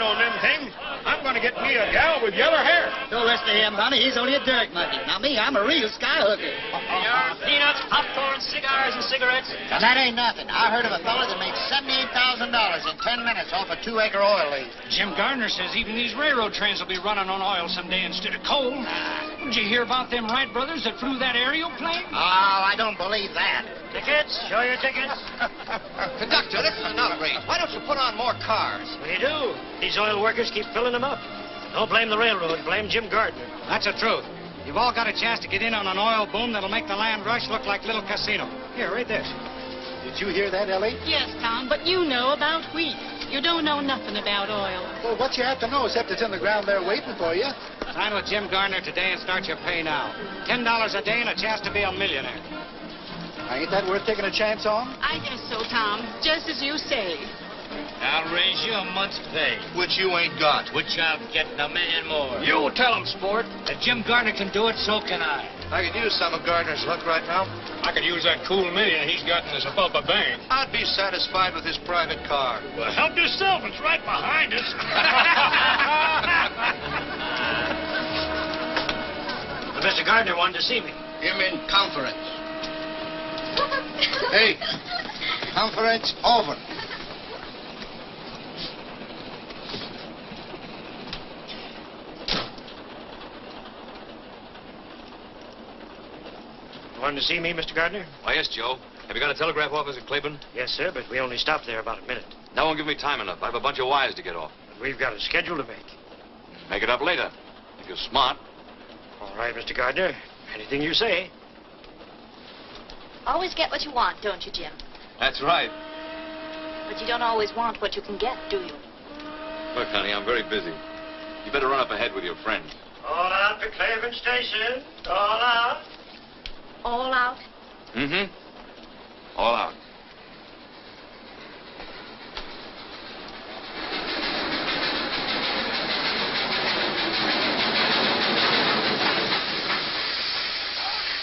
on them things. I'm going to get me a gal with yellow hair. Don't listen to him, honey. He's only a dirt monkey. Now, me, I'm a real skyhooker. Your peanuts, popcorn, cigars, and cigarettes. Now, that ain't nothing. I heard of a fella that made $78,000 in 10 minutes off a 2-acre oil lease. Jim Gardner says even these railroad trains will be running on oil someday instead of coal. Did you hear about them Wright brothers that flew that aerial plane? Oh, I don't believe that. Tickets? Show your tickets. Conductor, this is an outrage. Why don't you put on more cars? We do. These oil workers keep filling them up. Don't blame the railroad. Blame Jim Gardner. That's the truth. You've all got a chance to get in on an oil boom that'll make the land rush look like Little Casino. Here, read this. Did you hear that, Ellie? Yes, Tom, but you know about wheat. You don't know nothing about oil. Well, what you have to know, except it's in the ground there waiting for you. Sign with Jim Gardner today and start your pay now. $10 a day and a chance to be a millionaire. Now, ain't that worth taking a chance on? I guess so, Tom. Just as you say. I'll raise you a month's pay. Which you ain't got. Which I'm getting $1 million more. You tell him, sport. If Jim Gardner can do it, so can I. I could use some of Gardner's luck right now. I could use that cool million he's got in his Abubba bank. I'd be satisfied with his private car. Well, help yourself. It's right behind us. Mr. Gardner wanted to see me. Him in conference. Hey, conference over. Wanted to see me, Mr. Gardner? Why, yes, Joe. Have you got a telegraph office at Claiborne? Yes, sir, but we only stopped there about a minute. That won't give me time enough. I have a bunch of wires to get off. But we've got a schedule to make. Make it up later. If you're smart. All right, Mr. Gardner. Anything you say. Always get what you want, don't you, Jim? That's right. But you don't always want what you can get, do you? Look, honey, I'm very busy. You better run up ahead with your friend. All out to Claiborne Station. All out. All out? Mm-hmm. All out.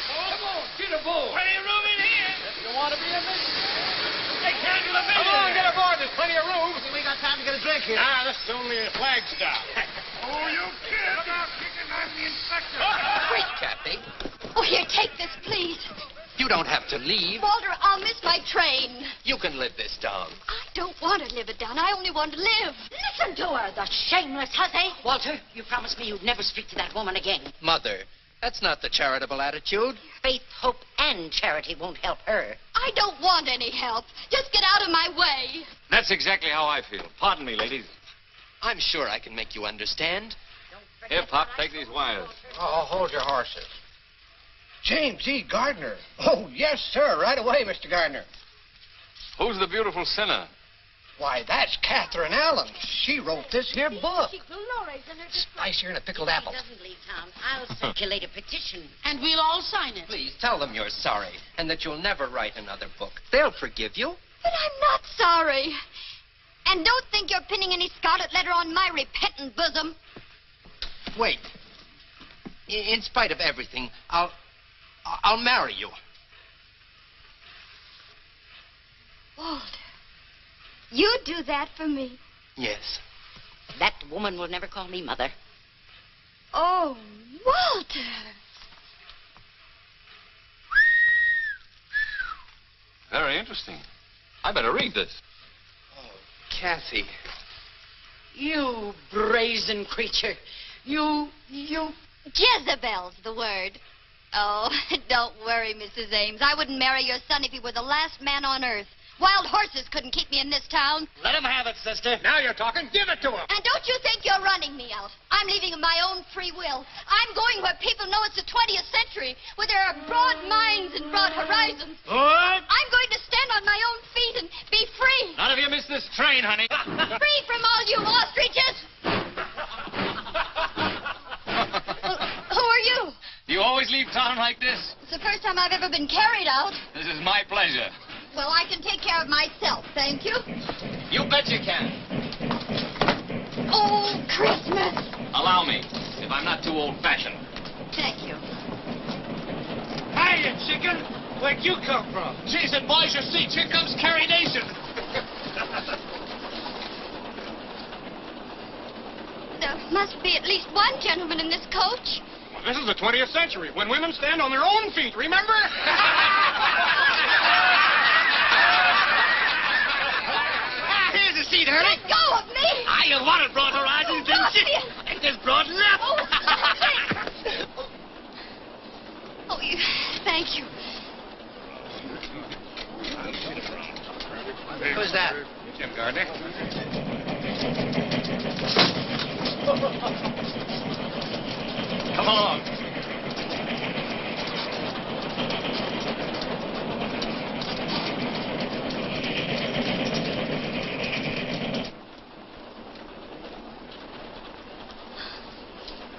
Come on, get aboard. Plenty of room in here. If you want to be a millionaire. They can't do a millionaire. Come on, get aboard. There's plenty of room. We got time to get a drink here. Ah, this is only a flag stop. Oh, you kid. Look out, kicking. I'm the inspector. Wait, Kathy. Oh, here, take this, please. You don't have to leave. Walter, I'll miss my train. You can live this down. I don't want to live it down. I only want to live. Listen to her, the shameless hussy. Walter, you promised me you'd never speak to that woman again. Mother, that's not the charitable attitude. Faith, hope, and charity won't help her. I don't want any help. Just get out of my way. That's exactly how I feel. Pardon me, ladies. I'm sure I can make you understand. Here, Pop, take these wires. Oh, hold your horses. James E. Gardner. Oh, yes, sir. Right away, Mr. Gardner. Who's the beautiful sinner? Why, that's Catherine Allen. She wrote this here book. She grew lorries in her Spicier than a pickled apple. Doesn't leave town. I'll circulate a petition. And we'll all sign it. Please tell them you're sorry and that you'll never write another book. They'll forgive you. But I'm not sorry. And don't think you're pinning any scarlet letter on my repentant bosom. Wait. In spite of everything, I'll marry you. Walter, you do that for me? Yes. That woman will never call me mother. Oh, Walter. Very interesting. I better read this. Oh, Kathy. You brazen creature. You... Jezebel's the word. Oh, don't worry, Mrs. Ames. I wouldn't marry your son if he were the last man on earth. Wild horses couldn't keep me in this town. Let him have it, sister. Now you're talking. Give it to him. And don't you think you're running me out. I'm leaving of my own free will. I'm going where people know it's the 20th century, where there are broad minds and broad horizons. What? I'm going to stand on my own feet and be free. Not if you miss this train, honey. Free from all you ostriches. Who are you? Do you always leave town like this? It's the first time I've ever been carried out. This is my pleasure. Well, I can take care of myself, thank you. You bet you can. Oh, Christmas. Allow me, if I'm not too old-fashioned. Thank you. Hey, you chicken. Where'd you come from? Jeez, advise your seats. Here comes Carrie Nation. Must be at least one gentleman in this coach. Well, this is the 20th century, when women stand on their own feet, remember? Here's a seat, Ernie. Let go of me! You wanted Broad Horizons, didn't you? And this broad left. Oh, stop it! Oh, thank you. Who's that? Jim Gardner. Come along.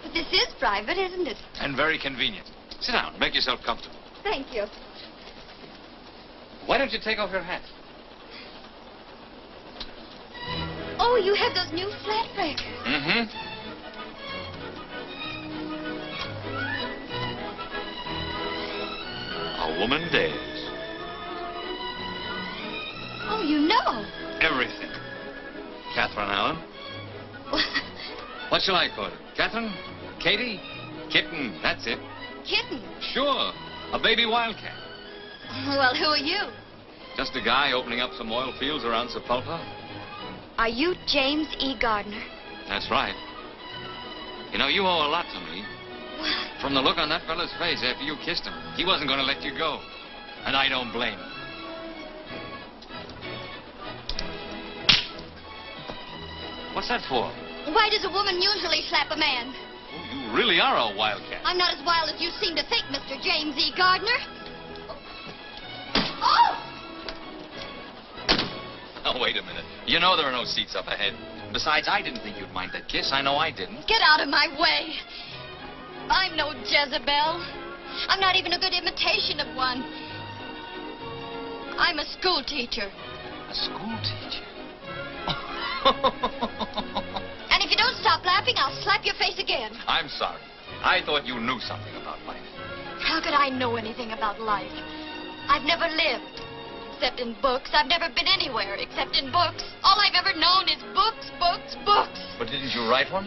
But this is private, isn't it? And very convenient. Sit down. Make yourself comfortable. Thank you. Why don't you take off your hat? Oh, you have those new flat breakers. Mm-hmm. A woman dares. Oh, you know. Everything. Catherine Allen. What shall I call it? Catherine? Katie? Kitten. That's it. Kitten. Sure. A baby wildcat. Well, who are you? Just a guy opening up some oil fields around Sepulpa. Are you James E. Gardner? That's right. You know, you owe a lot to me. From the look on that fella's face after you kissed him, he wasn't going to let you go. And I don't blame him. What's that for? Why does a woman usually slap a man? Oh, you really are a wildcat. I'm not as wild as you seem to think, Mr. James E. Gardner. Oh! Oh, wait a minute. You know there are no seats up ahead. Besides, I didn't think you'd mind that kiss. I know I didn't. Get out of my way. I'm no Jezebel. I'm not even a good imitation of one. I'm a school teacher. A school teacher? And if you don't stop laughing, I'll slap your face again. I'm sorry. I thought you knew something about life. How could I know anything about life? I've never lived. Except in books. I've never been anywhere except in books. All I've ever known is books, books, books. But didn't you write one?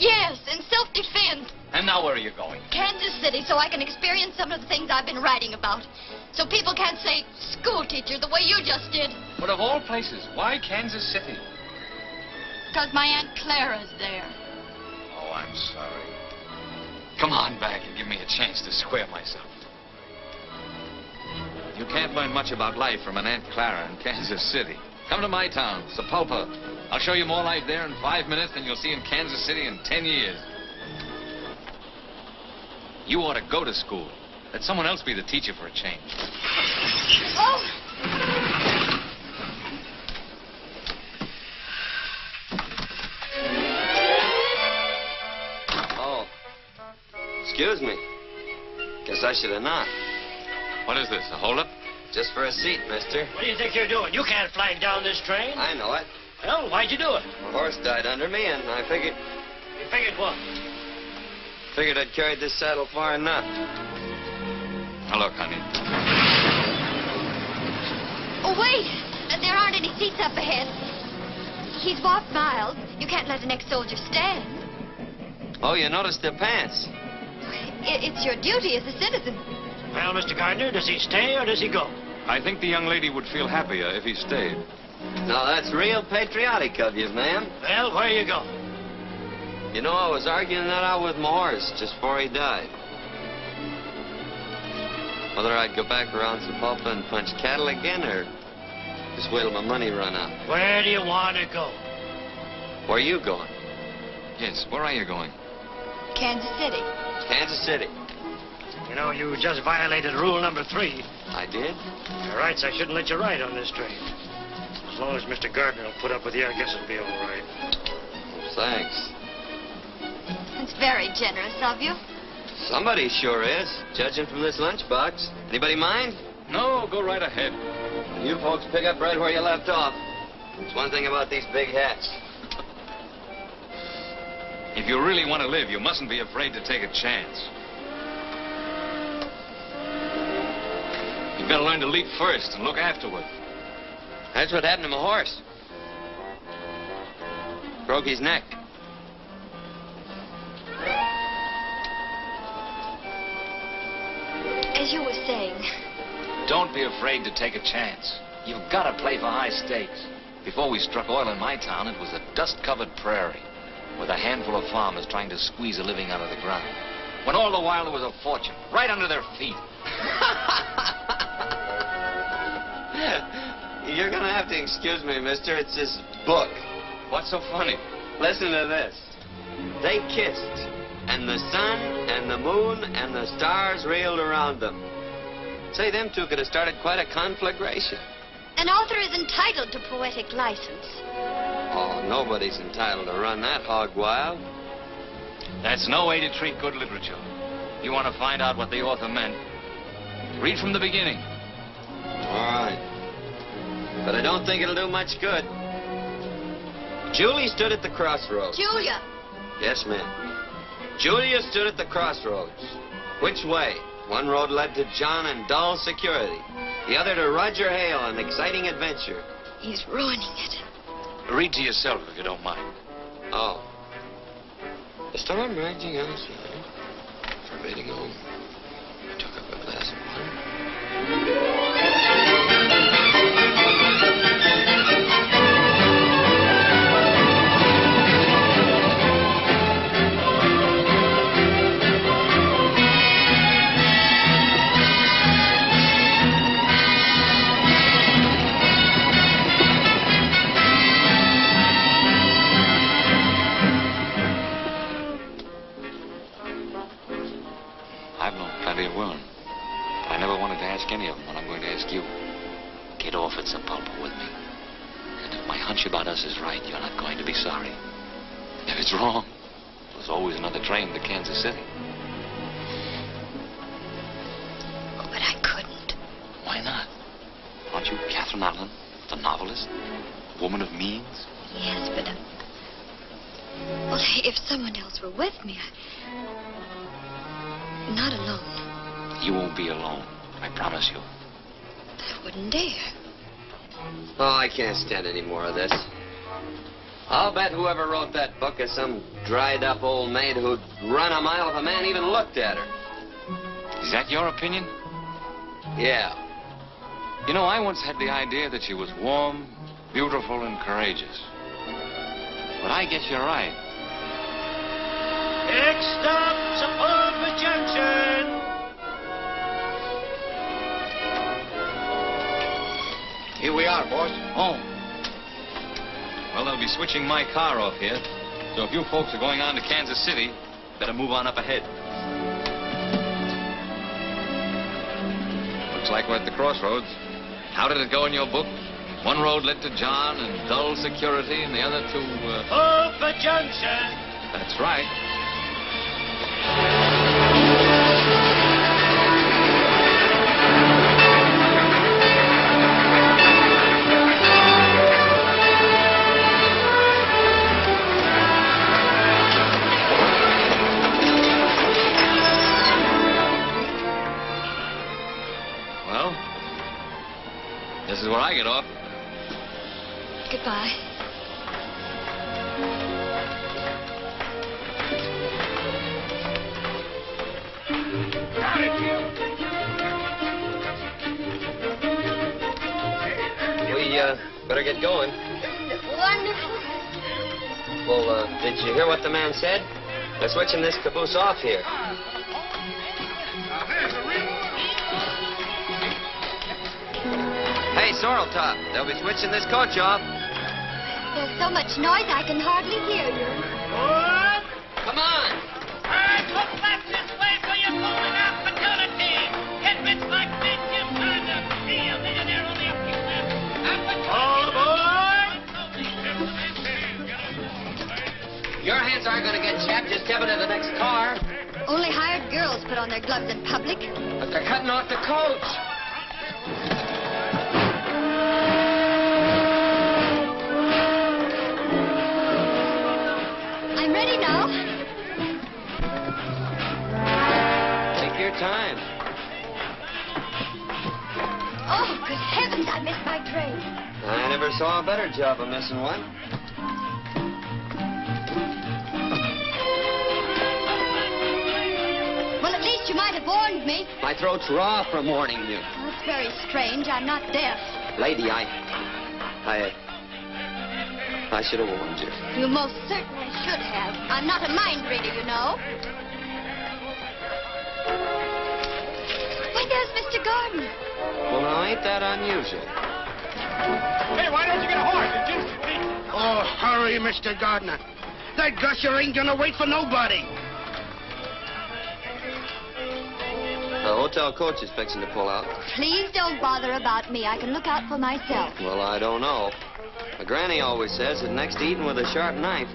Yes, in self-defense. And now where are you going? Kansas City, so I can experience some of the things I've been writing about. So people can't say school teacher the way you just did. But of all places, why Kansas City? Because my Aunt Clara's there. Oh, I'm sorry. Come on back and give me a chance to square myself. You can't learn much about life from an Aunt Clara in Kansas City. Come to my town, Sepulpa. I'll show you more life there in 5 minutes than you'll see in Kansas City in 10 years. You ought to go to school. Let someone else be the teacher for a change. Oh! Oh. Excuse me. Guess I should have knocked. What is this, a holdup? Just for a seat, mister. What do you think you're doing? You can't flag down this train. I know it. Well, why'd you do it? My horse died under me, and I figured... You figured what? Figured I'd carried this saddle far enough. Now, look, honey. Oh, wait. There aren't any seats up ahead. He's walked miles. You can't let an ex-soldier stand. Oh, you noticed their pants. It's your duty as a citizen. Well, Mr. Gardner, does he stay or does he go? I think the young lady would feel happier if he stayed. Now, that's real patriotic of you, ma'am. Well, where you go? You know, I was arguing that out with my horse just before he died. Whether I'd go back around Sepulpa and punch cattle again, or just wait till my money run out. Where do you want to go? Where are you going? Yes, where are you going? Kansas City. Kansas City. You know, you just violated rule number 3. I did? Your rights, I shouldn't let you ride on this train. As long as Mr. Gardner will put up with you, I guess it'll be all right. Thanks. It's very generous of you. Somebody sure is, judging from this lunchbox. Anybody mind? No, go right ahead. You folks pick up right where you left off. It's one thing about these big hats. If you really want to live, you mustn't be afraid to take a chance. You better learn to leap first and look afterward. That's what happened to my horse. Broke his neck. you were saying. Don't be afraid to take a chance. You've got to play for high stakes. Before we struck oil in my town, it was a dust-covered prairie with a handful of farmers trying to squeeze a living out of the ground. When all the while there was a fortune right under their feet. You're going to have to excuse me, mister. It's this book. What's so funny? Listen to this. They kissed, and the sun and the moon and the stars reeled around them. Say, them two could have started quite a conflagration. An author is entitled to poetic license. Oh, nobody's entitled to run that hog wild. That's no way to treat good literature. You want to find out what the author meant, read from the beginning. All right. But I don't think it'll do much good. Julie stood at the crossroads. Julia. Yes, ma'am. Julia stood at the crossroads. Which way? One road led to John and dull security. The other to Roger Hale and exciting adventure. He's ruining it. Read to yourself if you don't mind. Oh. The storm raging outside. Forbidding home. I took up a glass of wine. I've known plenty of women. But I never wanted to ask any of them what I'm going to ask you. Get off at Zapalpa with me. And if my hunch about us is right, you're not going to be sorry. If it's wrong, there's always another train to Kansas City. Oh, but I couldn't. Why not? Aren't you Catherine Allen, the novelist? Woman of means? Yes, but... well, if someone else were with me, not alone. You won't be alone. I promise you. I wouldn't dare. Oh, I can't stand any more of this. I'll bet whoever wrote that book is some dried-up old maid who'd run a mile if a man even looked at her. Is that your opinion? Yeah. You know, I once had the idea that she was warm, beautiful, and courageous. But I guess you're right. Next stop, Zapalpa Junction. Here we are, boss. Oh. Well, they'll be switching my car off here. So if you folks are going on to Kansas City, better move on up ahead. Looks like we're at the crossroads. How did it go in your book? One road led to John and dull security, and the other to, Zapalpa Junction. That's right. Well, this is where I get off. Goodbye. We, better get going. Wonderful. Well, did you hear what the man said? They're switching this caboose off here. Hey, Sorreltop, they'll be switching this coach off. There's so much noise I can hardly hear you. Come on. All right, look back this way for your golden opportunity. Get rich like me, Jim Turner. Be a millionaire only a few minutes. All aboard! Your hands aren't going to get chapped. Just step into the next car. Only hired girls put on their gloves in public. But they're cutting off the coach. I'm ready now. Take your time. Oh, good heavens, I missed my train. I never saw a better job of missing one. Well, at least you might have have warned me. My throat's raw from warning you. That's very strange. I'm not deaf. Lady, I should have warned you. You most certainly should have. I'm not a mind reader, you know. Why, there's Mr. Gardner. Well, now, ain't that unusual? Hey, why don't you get a horse? Oh, hurry, Mr. Gardner. That gusher ain't gonna wait for nobody. The hotel coach is fixing to pull out. Please don't bother about me. I can look out for myself. Well, I don't know. My granny always says that next to eating with a sharp knife,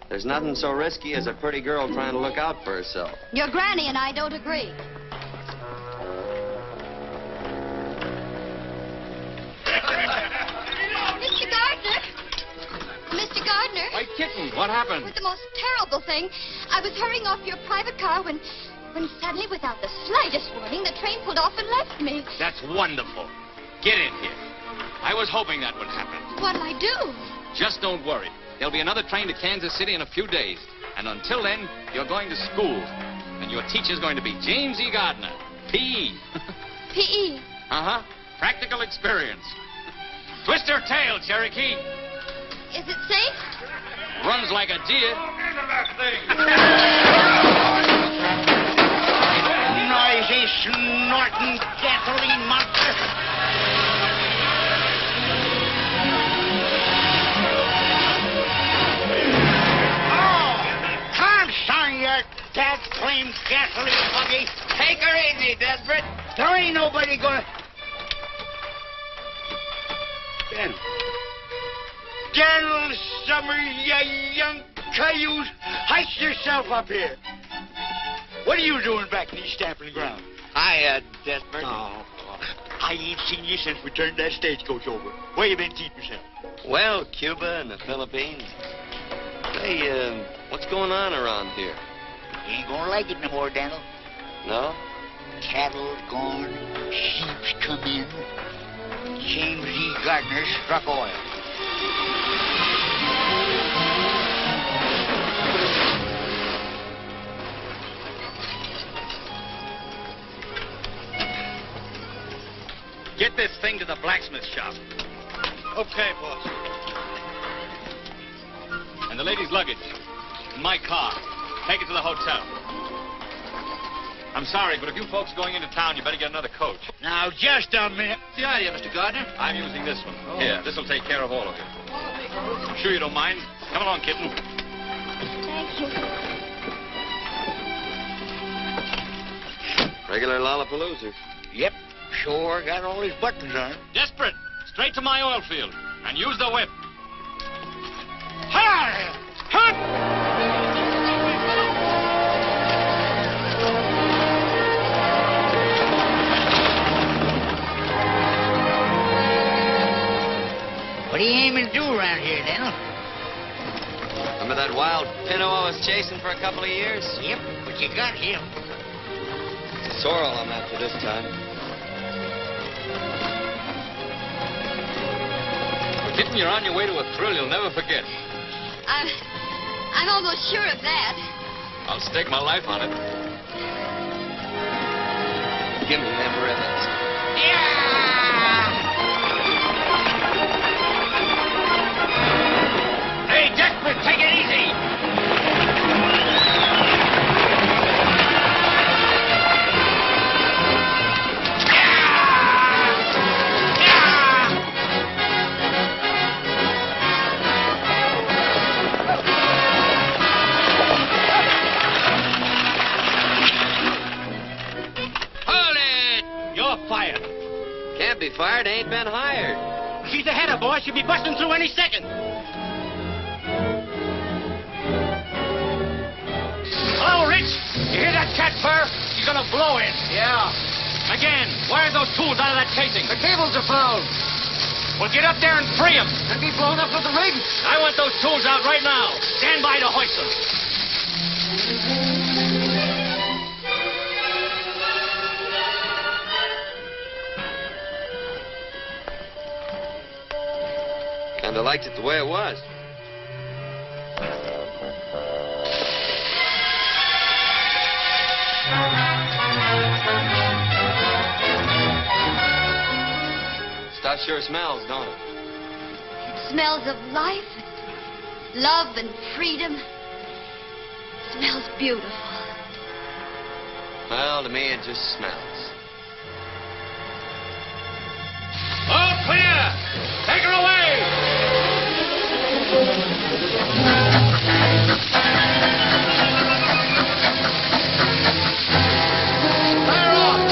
there's nothing so risky as a pretty girl trying to look out for herself. Your granny and I don't agree. Mr. Gardner! Mr. Gardner! White kitten, what happened? It was the most terrible thing. I was hurrying off your private car when suddenly, without the slightest warning, the train pulled off and left me. That's wonderful. Get in here. I was hoping that would happen. What'll I do? Just don't worry. There'll be another train to Kansas City in a few days. And until then, you're going to school. And your teacher's going to be James E. Gardner, P.E. P.E. Uh-huh. Practical experience. Twist her tail, Cherokee. Is it safe? Runs like a deer. Noisy, snorting gasoline monster. Oh, come, son, you dad-claimed gasoline buggy. Take her easy, Desperate. There ain't nobody gonna... Daniel Summer, you young cayuse, heist yourself up here. What are you doing back in these stamping ground? Hiya, Desperate. Oh, I ain't seen you since we turned that stagecoach over. Where you been keeping yourself? Well, Cuba and the Philippines. Hey, what's going on around here? You ain't gonna like it no more, Daniel. No? Cattle gone, sheep's come in. James E. Gardner struck oil. Get this thing to the blacksmith shop. Okay, boss. And the lady's luggage. In my car. Take it to the hotel. I'm sorry, but if you folks are going into town, you better get another coach. Now, just a minute. What's the idea, Mr. Gardner? I'm using this one. Here, this'll take care of all of you. I'm sure you don't mind. Come along, kitten. Thank you. Regular Lollapalooza. Yep, sure got all his buttons on. Desperate. Straight to my oil field. And use the whip. Hi! Hunt! What are you aiming to do around here, Daniel? Remember that wild pinto I was chasing for a couple of years? Yep, but you got him. It's a sorrel I'm after this time. Kitten, you're on your way to a thrill you'll never forget. I'm almost sure of that. I'll stake my life on it. Give me them ribbons. Hey, Desperate, take it easy. Fired. Can't be fired. Ain't been hired. She's ahead of boy. She'll be busting through any second. Hello, Rich. You hear that cat purr? She's gonna blow in. Yeah. Again, wire those tools out of that casing. The cables are fouled. Well, get up there and free them. They'll be blown up with the rig. I want those tools out right now. Stand by to hoist them. Kinda liked it the way it was. house sure smells, don't it? It smells of life, love, and freedom. Smells beautiful. Well, to me, it just smells. All clear! Take her away! Fire off!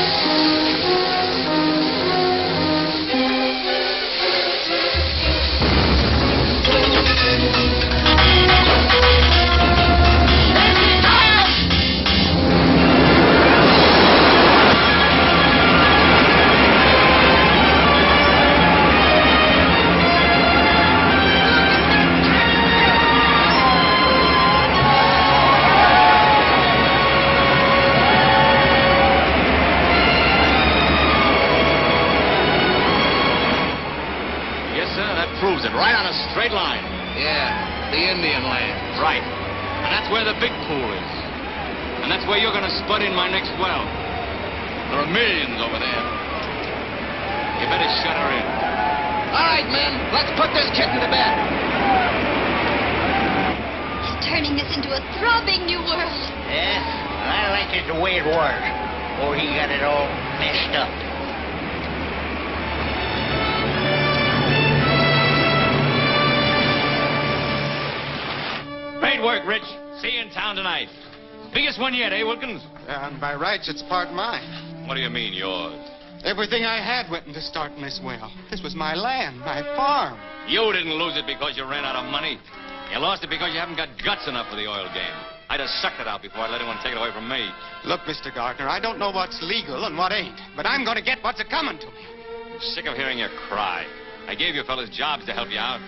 Proves it, right on a straight line. Yeah, the Indian land. Right. And that's where the big pool is. And that's where you're going to spud in my next well. There are millions over there. You better shut her in. All right, men, let's put this kitten to bed. He's turning this into a throbbing new world. Yeah, I like it the way it was. Before he got it all messed up. Great work, Rich. See you in town tonight. Biggest one yet, eh, Wilkins? And by rights, it's part mine. What do you mean, yours? Everything I had went into starting this well. This was my land, my farm. You didn't lose it because you ran out of money. You lost it because you haven't got guts enough for the oil game. I'd have sucked it out before I'd let anyone take it away from me. Look, Mr. Gardner, I don't know what's legal and what ain't, but I'm going to get what's a-coming to me. I'm sick of hearing you cry. I gave you fellas jobs to help you out.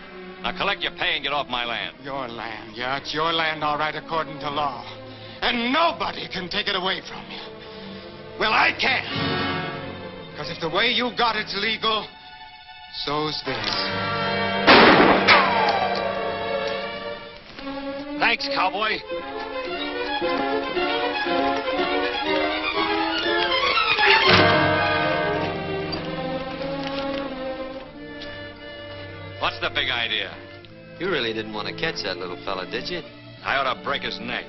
Now collect your pay and get off my land. Your land, yeah, it's your land all right according to law. And nobody can take it away from you. Well, I can. Because if the way you got it's legal, so's this. Thanks, cowboy. What's the big idea? You really didn't want to catch that little fella, did you? I ought to break his neck.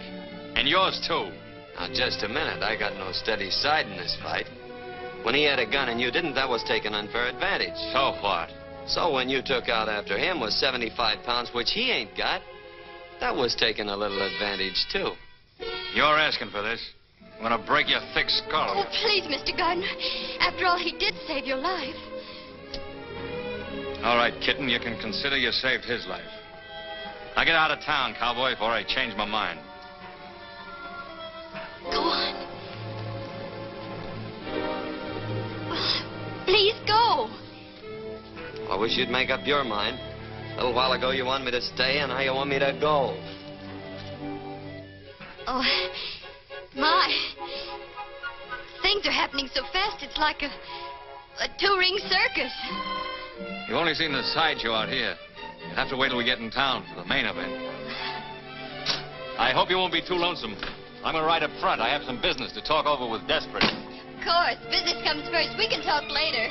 And yours, too. Now, just a minute. I got no steady side in this fight. When he had a gun and you didn't, that was taking unfair advantage. So what? So when you took out after him with 75 pounds, which he ain't got, that was taking a little advantage, too. You're asking for this. I'm going to break your thick skull. Oh, please, Mr. Gardner. After all, he did save your life. All right, kitten, you can consider you saved his life. Now get out of town, cowboy, before I change my mind. Go on. Please go. I wish you'd make up your mind. A little while ago you wanted me to stay, and now you want me to go. Oh, my. Things are happening so fast, it's like a two-ring circus. You've only seen the sideshow out here. You'll have to wait till we get in town for the main event. I hope you won't be too lonesome. I'm going to ride up front. I have some business to talk over with Desperate. Of course. Business comes first. We can talk later.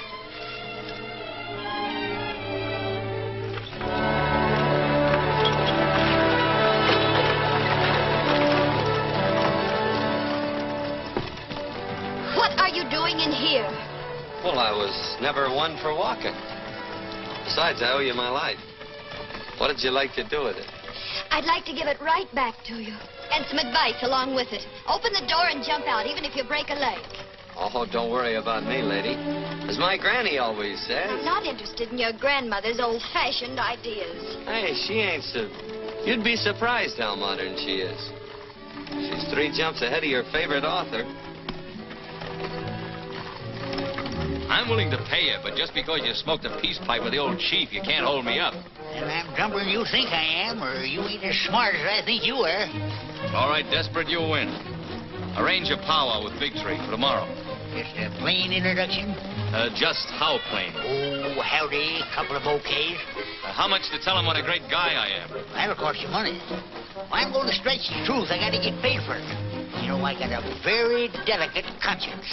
What are you doing in here? Well, I was never one for walking. Besides, I owe you my life. What did you like to do with it? I'd like to give it right back to you. And some advice along with it. Open the door and jump out, even if you break a leg. Oh, don't worry about me, lady. As my granny always says. I'm not interested in your grandmother's old-fashioned ideas. Hey, she ain't so... You'd be surprised how modern she is. She's 3 jumps ahead of your favorite author. I'm willing to pay you, but just because you smoked a peace pipe with the old chief, you can't hold me up. And I'm dumber than you think I am, or you ain't as smart as I think you are. All right, Desperate, you win. Arrange your powwow with Big Tree for tomorrow. Just a plain introduction? Just how plain? Oh, howdy, couple of bouquets. How much to tell him what a great guy I am? That'll cost you money. I'm going to stretch the truth. I got to get paid for it. You know, I got a very delicate conscience.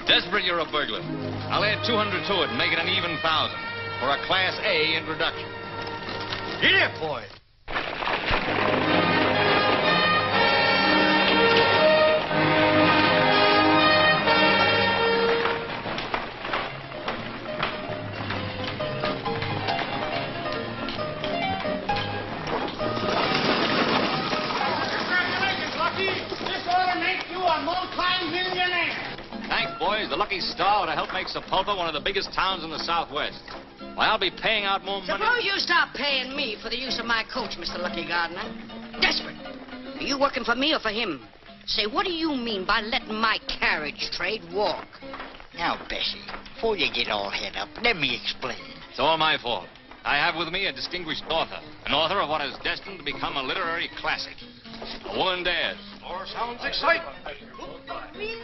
Desperate, you're a burglar. I'll add 200 to it and make it an even 1,000 for a Class A introduction. Get it, boy. Congratulations, Lucky. This ought to make you a multi-millionaire. Thanks, boys. The lucky star ought to help make Sepulpa one of the biggest towns in the Southwest. Why, I'll be paying out more money. Suppose you stop paying me for the use of my coach, Mr. Lucky Gardener. Desperate. Are you working for me or for him? Say, what do you mean by letting my carriage trade walk? Now, Bessie, before you get all head up, let me explain. It's all my fault. I have with me a distinguished author, an author of what is destined to become a literary classic. A woman dares. More sounds exciting.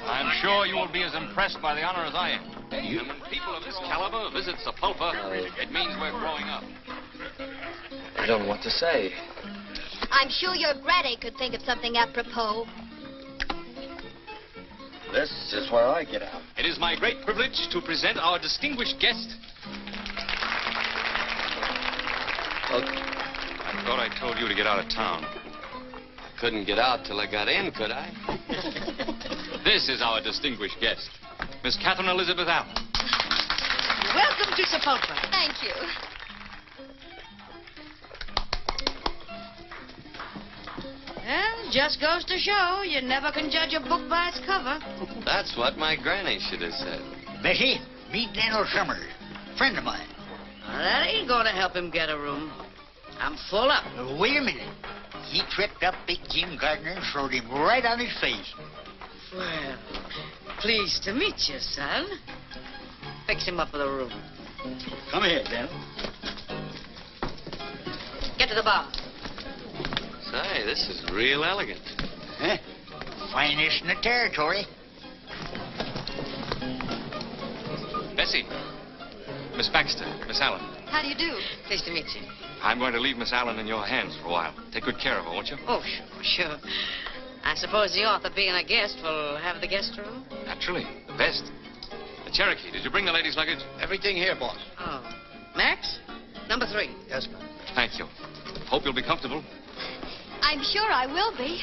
I'm sure you will be as impressed by the honor as I am. And when people of this caliber visit Sepulpa, it means we're growing up. I don't know what to say. I'm sure your granny could think of something apropos. This is where I get out. It is my great privilege to present our distinguished guest. I thought I told you to get out of town. Couldn't get out till I got in, could I? This is our distinguished guest, Miss Catherine Elizabeth Allen. Welcome to Sepulpa. Thank you. Well, just goes to show you never can judge a book by its cover. That's what my granny should have said. Bessie, meet Daniel Summers, friend of mine. Now, that ain't going to help him get a room. I'm full up. Wait a minute. He tripped up big Jim Gardner and throwed him right on his face. Well, pleased to meet you, son. Fix him up with a room. Come here, Daniel. Get to the bar. Say, this is real elegant. Huh? Finest in the territory. Bessie. Miss Baxter. Miss Allen. How do you do? Pleased to meet you. I'm going to leave Miss Allen in your hands for a while. Take good care of her, won't you? Oh, sure. I suppose the author, being a guest, will have the guest room? Naturally. The best. The Cherokee, did you bring the ladies' luggage? Everything here, boss. Oh. Max? Number 3. Yes, ma'am. Thank you. Hope you'll be comfortable. I'm sure I will be.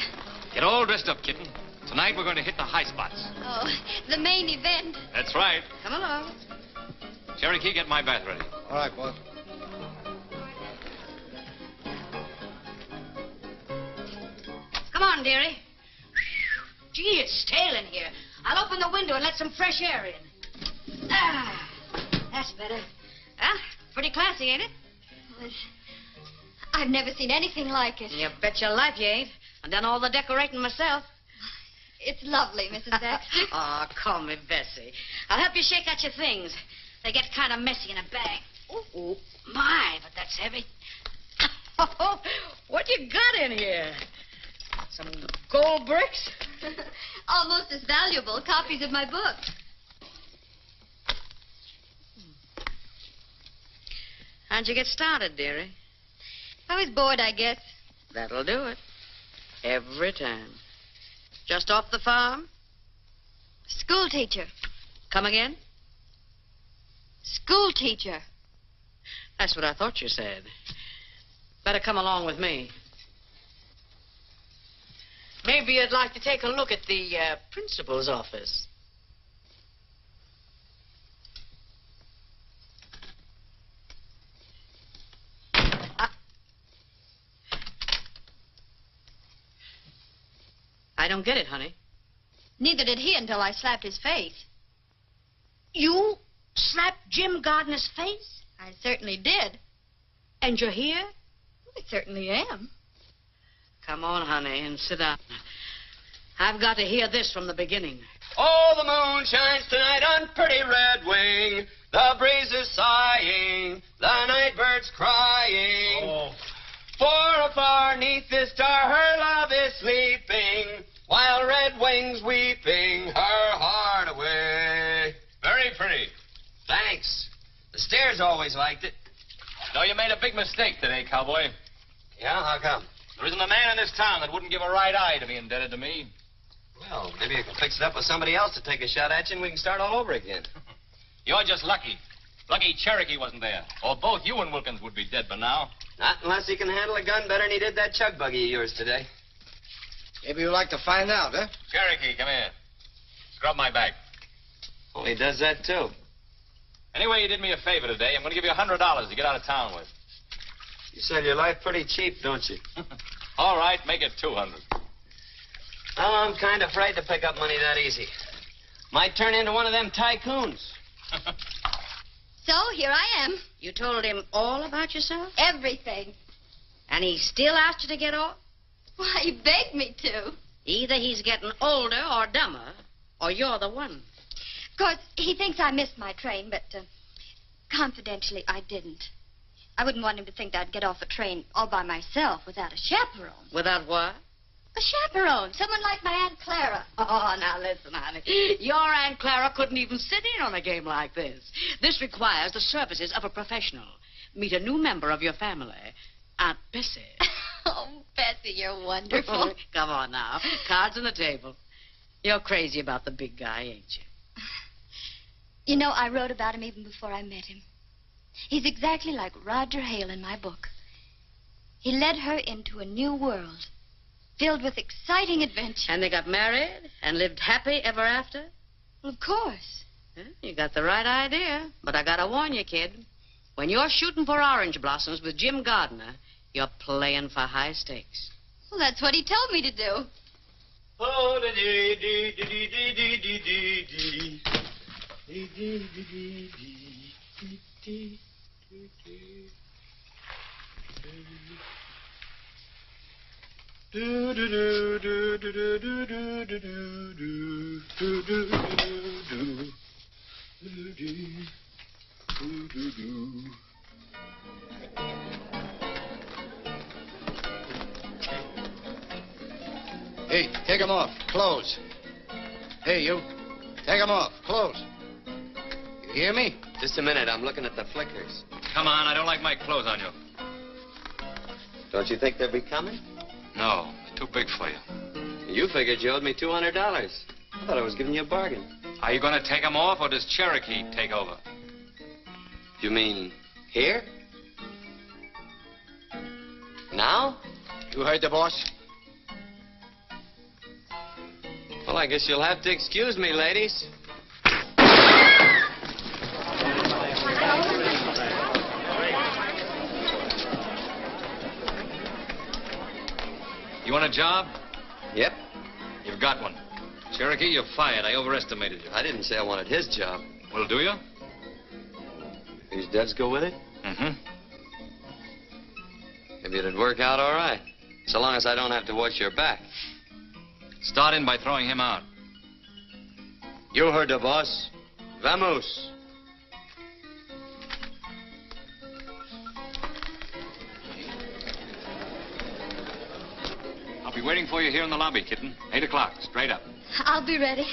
Get all dressed up, kitten. Tonight we're going to hit the high spots. Oh, the main event. That's right. Come along. Cherokee, get my bath ready. All right, boss. Come on, dearie. Gee, it's stale in here. I'll open the window and let some fresh air in. Ah, that's better. Well, pretty classy, ain't it? I've never seen anything like it. You bet your life you ain't. I've done all the decorating myself. It's lovely, Mrs. Baxter. Oh, call me Bessie. I'll help you shake out your things. They get kind of messy in a bag. Oh, my, but that's heavy. Oh, what you got in here? Some gold bricks? Almost as valuable copies of my book. How'd you get started, dearie? I was bored, I guess. That'll do it. Every time. Just off the farm? School teacher. Come again? School teacher. That's what I thought you said. Better come along with me. Maybe you'd like to take a look at the principal's office. I don't get it, honey. Neither did he until I slapped his face. You slapped Jim Gardner's face? I certainly did. And you're here? I certainly am. Come on, honey, and sit down. I've got to hear this from the beginning. Oh, the moon shines tonight on pretty Red Wing. The breeze is sighing, the night bird's crying. Oh. For afar neath the star her love is sleeping, while Red Wing's weeping her heart away. Very pretty. Thanks. The stairs always liked it. No, you made a big mistake today, cowboy. Yeah, how come? There isn't a man in this town that wouldn't give a right eye to be indebted to me. Well, maybe you can fix it up with somebody else to take a shot at you and we can start all over again. You're just lucky. Lucky Cherokee wasn't there. Or both you and Wilkins would be dead by now. Not unless he can handle a gun better than he did that chug buggy of yours today. Maybe you'd like to find out, huh? Cherokee, come here. Scrub my back. Oh, he does that, too. Anyway, you did me a favor today. I'm going to give you $100 to get out of town with. You sell your life pretty cheap, don't you? All right, make it 200. Well, I'm kind of afraid to pick up money that easy. Might turn into one of them tycoons. So, here I am. You told him all about yourself? Everything. And he still asked you to get off? Why, he begged me to. Either he's getting older or dumber, or you're the one. Of course, he thinks I missed my train, but confidentially, I didn't. I wouldn't want him to think that I'd get off a train all by myself without a chaperone. Without what? A chaperone. Someone like my Aunt Clara. Oh, now listen, honey. Your Aunt Clara couldn't even sit in on a game like this. This requires the services of a professional. Meet a new member of your family, Aunt Bessie. Oh, Bessie, you're wonderful. Come on now. Cards on the table. You're crazy about the big guy, ain't you? You know, I wrote about him even before I met him. He's exactly like Roger Hale in my book. He led her into a new world, filled with exciting adventure. And they got married and lived happy ever after? Well, of course. You got the right idea. But I gotta warn you, kid. When you're shooting for orange blossoms with Jim Gardner, you're playing for high stakes. Well, that's what he told me to do. Oh, Hey, take 'em off. Clothes. Hey, you. Take 'em off. Clothes. You hear me? Just a minute. I'm looking at the flickers. Come on, I don't like my clothes on you. Don't you think they'll be coming? No, they're too big for you. You figured you owed me $200. I thought I was giving you a bargain. Are you going to take them off, or does Cherokee take over? You mean here? Now? You heard the boss? Well, I guess you'll have to excuse me, ladies. You want a job? Yep. You've got one. Cherokee, you're fired. I overestimated you. I didn't say I wanted his job. Well, do you? These duds go with it? Mm-hmm. Maybe it'd work out all right. So long as I don't have to watch your back. Start in by throwing him out. You heard the boss. Vamos. I'll be waiting for you here in the lobby, kitten. 8 o'clock, straight up. I'll be ready.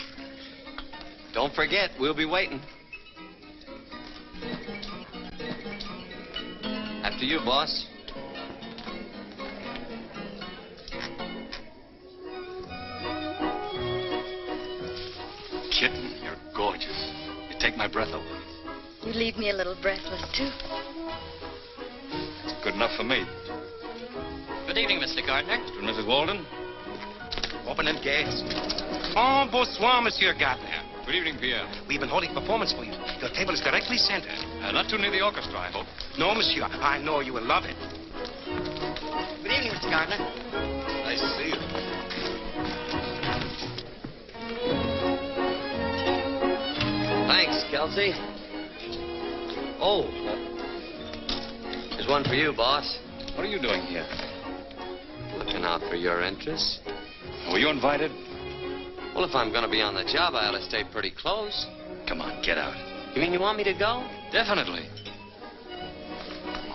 Don't forget, we'll be waiting. After you, boss. Kitten, you're gorgeous. You take my breath away. You leave me a little breathless, too. It's good enough for me. Good evening, Mr. Gardner. Mr. and Mrs. Walden. Open them gates. Oh, bonsoir, Monsieur Gardner. Good evening, Pierre. We've been holding performance for you. Your table is directly centered. Not too near the orchestra, I hope. No, Monsieur. I know you will love it. Good evening, Mr. Gardner. Nice to see you. Thanks, Kelsey. Oh, there's one for you, boss. What are you doing here? Looking out for your interests. Were you invited? Well, if I'm going to be on the job, I ought to stay pretty close. Come on, get out. You mean you want me to go? Definitely.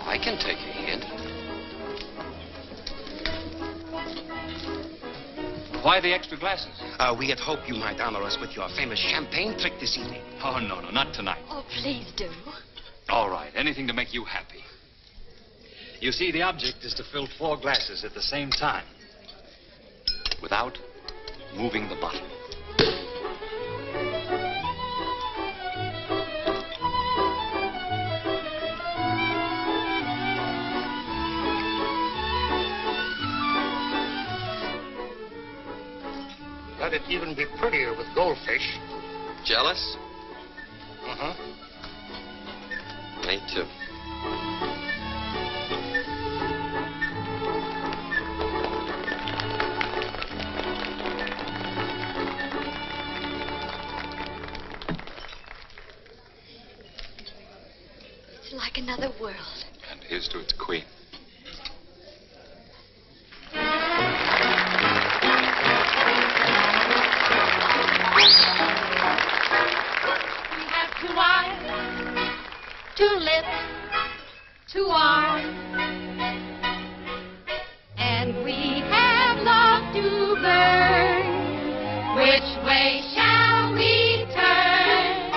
I can take a hint. Why the extra glasses? We had hoped you might honor us with your famous champagne trick this evening. Oh, no, not tonight. Oh, please do. All right, anything to make you happy. You see, the object is to fill 4 glasses at the same time without moving the bottle. thought it'd even be prettier with goldfish. Jealous? Uh-huh. Me too. It's like another world. And here's to its queen. We have 2 eyes, 2 lips, 2 arms, and we have love to burn. Which way shall we turn?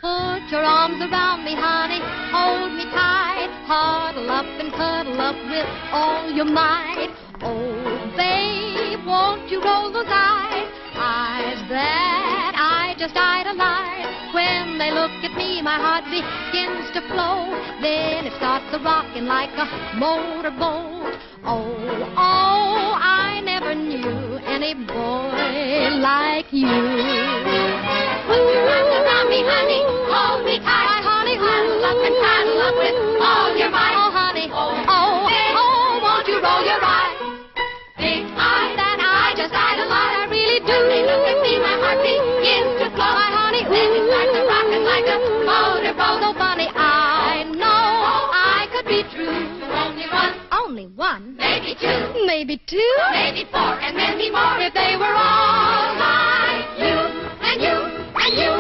Put your arms around me, honey, hold me tight, huddle up and cuddle up with all your might. Oh, babe, won't you roll those eyes that I just idolize. When they look at me, my heart begins to flow. Then it starts a-rocking like a motorboat. Oh, oh, I never knew any boy like you. Put your arms around me, honey, hold me tight, honey, huddle up and cuddle up with all your might. Oh, honey, oh, won't you roll your eyes? Big eyes that I just idolize, I really do. When they look at me, my heart begins to flow. My honey, then it starts a rockin' like a motorboat. So funny, I know I could be true. Only one, maybe 2, maybe 2, maybe 4, and many more if they were all like you and you and you.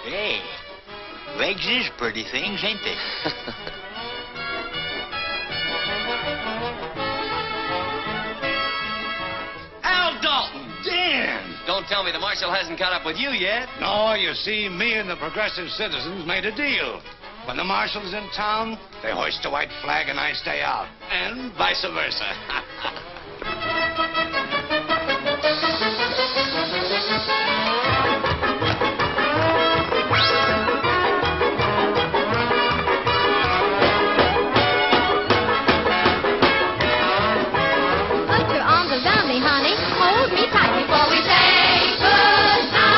Hey, legs is pretty things, ain't they? Al Dalton! Dan! Don't tell me the marshal hasn't caught up with you yet. No, you see, me and the progressive citizens made a deal. When the marshal's in town, they hoist a white flag and I stay out. And vice versa. Put your arms around me, honey. Hold me tight before we say goodnight.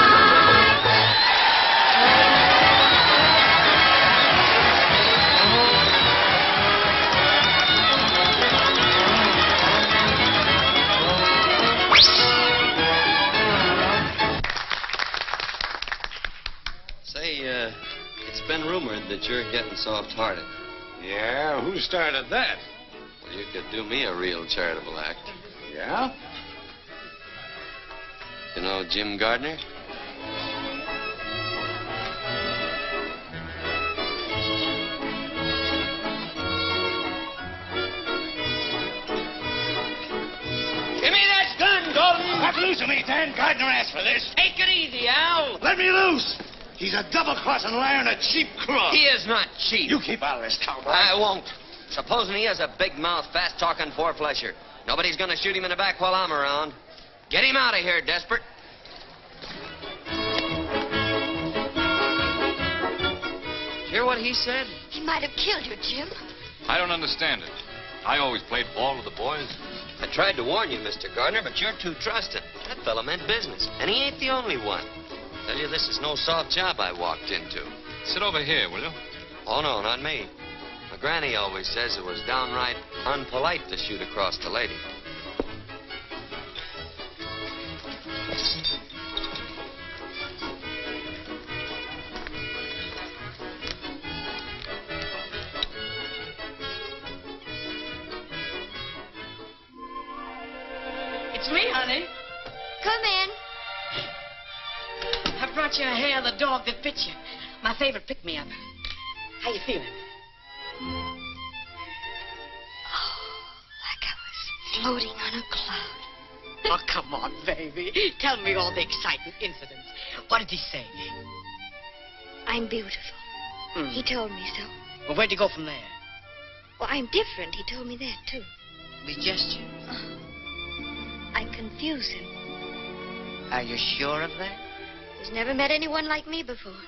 Say, it's been rumored that you're getting soft-hearted. Yeah, who started that? Well, you could do me a real charitable act. Yeah? You know Jim Gardner? Give me that gun, Dalton! Let loose of me, Dan. Gardner asked for this. Take it easy, Al. Let me loose. He's a double-crossing liar and a cheap crook. He is not cheap. You keep out of this, cowboy. I won't. Supposing he is a big-mouth, fast-talking four-flesher. Nobody's going to shoot him in the back while I'm around. Get him out of here, Desperate. Hear what he said? He might have killed you, Jim. I don't understand it. I always played ball with the boys. I tried to warn you, Mr. Gardner, but you're too trusting. That fella meant business, and he ain't the only one. Tell you, this is no soft job I walked into. Sit over here, will you? Oh, no, not me. My granny always says it was downright unpolite to shoot across the lady. It's me, honey. Come in. I brought you a hair of the dog that bit you. My favorite pick-me-up. How you feeling? Like I was floating on a cloud. Oh, come on, baby. Tell me all the exciting incidents. What did he say? I'm beautiful. He told me so. Well, where'd you go from there? Well, I'm different. He told me that, too. The gesture. I confuse him. Are you sure of that? He's never met anyone like me before.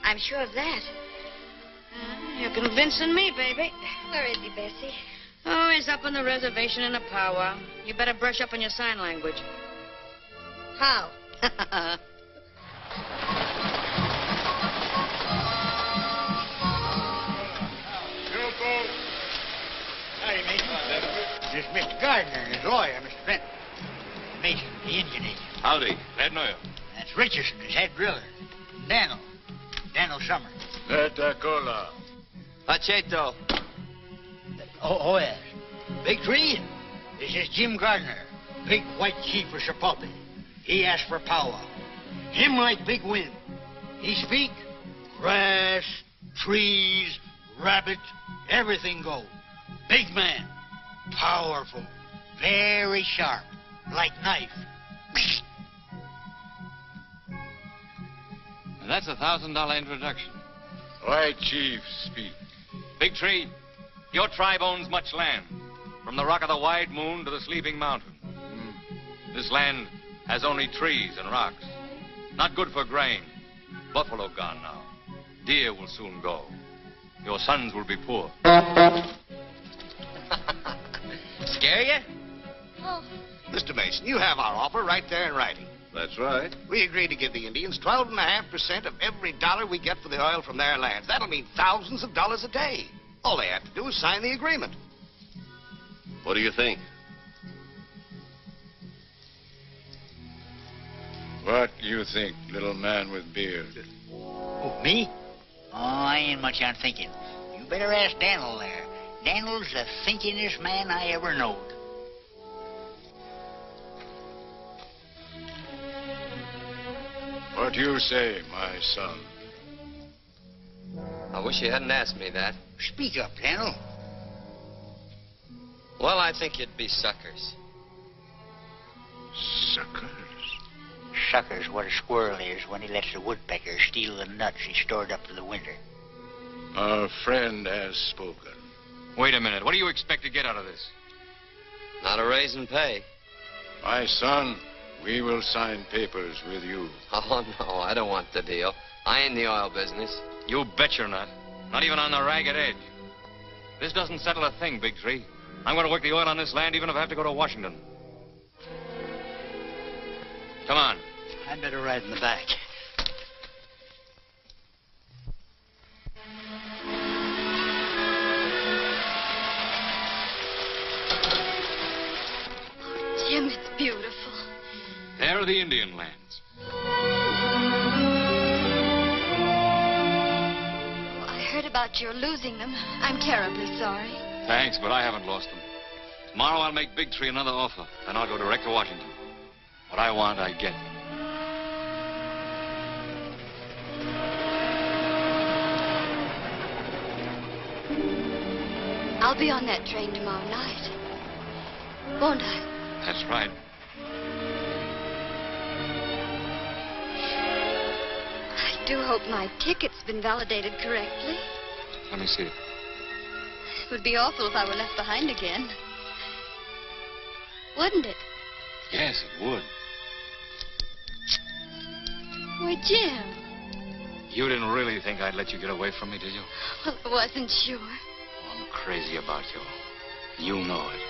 I'm sure of that. You're convincing me, baby. Where is he, Bessie? Oh, he's up on the reservation in a powwow. You better brush up on your sign language. How? Howdy, Mason. This is Mr. Gardner and his lawyer, Mr. Benton. Mason, the Indian agent. Howdy. Glad to know you. That's Richardson, his head driller. Daniel Summer. Cola. Pacheto. Oh, yes. Big Tree, this is Jim Gardner, big white chief of Chipotle. He asked for powwow. Him like big wind. He speak, grass, trees, rabbit, everything go. Big man, powerful, very sharp, like knife. And that's $1,000 introduction. White chief, speak. Big Tree, your tribe owns much land, from the rock of the wide moon to the sleeping mountain. This land has only trees and rocks. Not good for grain. Buffalo gone now. Deer will soon go. Your sons will be poor. Scare you? Oh. Mr. Mason, you have our offer right there in writing. That's right. We agreed to give the Indians 12.5% of every dollar we get for the oil from their lands. That'll mean thousands of dollars a day. All they have to do is sign the agreement. What do you think? What do you think, little man with beard? Oh, me? Oh, I ain't much on thinking. You better ask Daniel there. Daniel's the thinkingest man I ever knowed. What do you say, my son? I wish you hadn't asked me that. Speak up, Daniel. Well, I think you'd be suckers. Suckers? Sucker's what a squirrel is when he lets a woodpecker steal the nuts he stored up for the winter. Our friend has spoken. Wait a minute. What do you expect to get out of this? Not a raise in pay. My son, we will sign papers with you. Oh, no, I don't want the deal. I ain't in the oil business. You bet you're not. Not even on the ragged edge. This doesn't settle a thing, Big Tree. I'm going to work the oil on this land even if I have to go to Washington. Come on. I'd better ride in the back. Jim, it's beautiful. There are the Indian lands. I heard about your losing them. I'm terribly sorry. Thanks, but I haven't lost them. Tomorrow I'll make Big Tree another offer, and I'll go direct to Washington. What I want, I get. I'll be on that train tomorrow night. Won't I? That's right. I do hope my ticket's been validated correctly. Let me see it. It would be awful if I were left behind again. Wouldn't it? Yes, it would. Why, Jim. You didn't really think I'd let you get away from me, did you? Well, I wasn't sure. I'm crazy about you. You know it.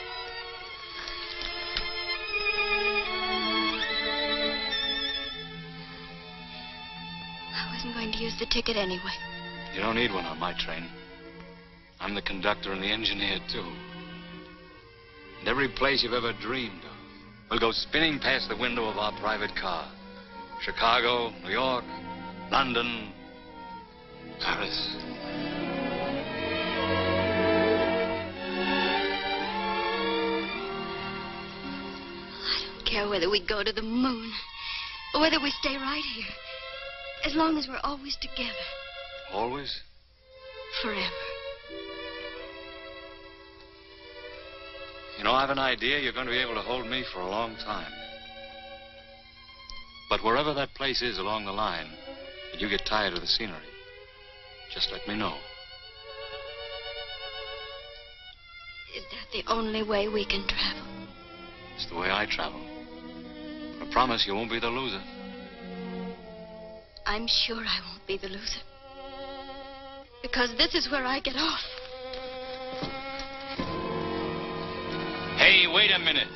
I wasn't going to use the ticket anyway. You don't need one on my train. I'm the conductor and the engineer, too. And every place you've ever dreamed of will go spinning past the window of our private car. Chicago, New York, London, Paris. I don't care whether we go to the moon or whether we stay right here. As long as we're always together. Always? Forever. You know, I have an idea you're going to be able to hold me for a long time. But wherever that place is along the line, that you get tired of the scenery, just let me know. Is that the only way we can travel? It's the way I travel. I promise you won't be the loser. I'm sure I won't be the loser. Because this is where I get off. Hey, wait a minute.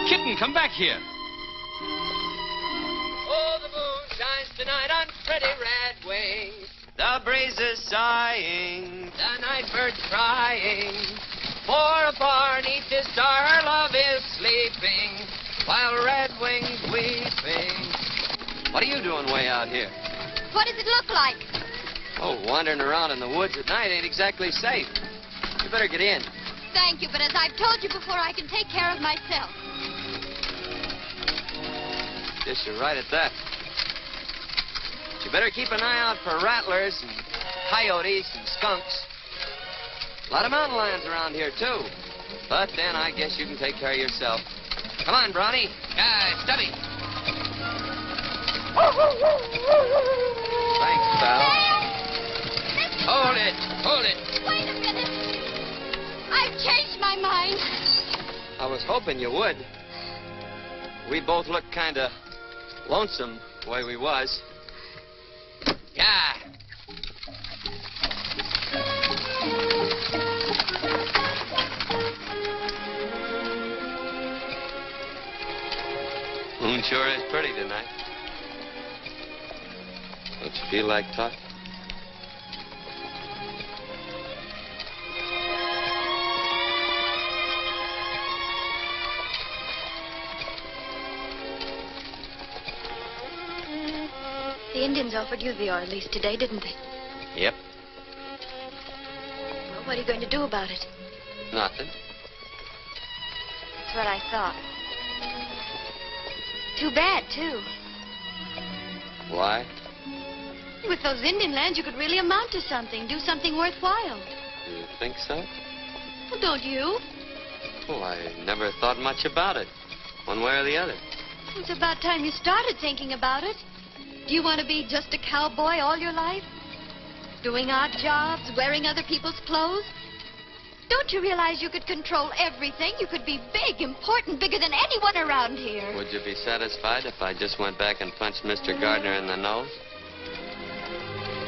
Kitten, come back here. Oh, the moon shines tonight on pretty red wings. The breeze is sighing. The night bird's crying. For far beneath the star, her love is sleeping, while red wings weeping. What are you doing way out here? What does it look like? Oh, wandering around in the woods at night ain't exactly safe. You better get in. Thank you, but as I've told you before, I can take care of myself. Guess you're right at that. But you better keep an eye out for rattlers and coyotes and skunks. A lot of mountain lions around here, too. But then I guess you can take care of yourself. Come on, Bronny. Stubby. Thanks, pal. Hold it. Hold it. Wait a minute. I've changed my mind. I was hoping you would. We both looked kind of lonesome the way we was. Yeah. Moon sure is pretty tonight. Don't you feel like talking? The Indians offered you the oil lease today, didn't they? Yep. Well, what are you going to do about it? Nothing. That's what I thought. Too bad, too. Why? With those Indian lands, you could really amount to something, do something worthwhile. You think so? Well, don't you? Well, I never thought much about it, one way or the other. It's about time you started thinking about it. Do you want to be just a cowboy all your life? Doing odd jobs, wearing other people's clothes? Don't you realize you could control everything? You could be big, important, bigger than anyone around here. Would you be satisfied if I just went back and punched Mr. Gardner in the nose?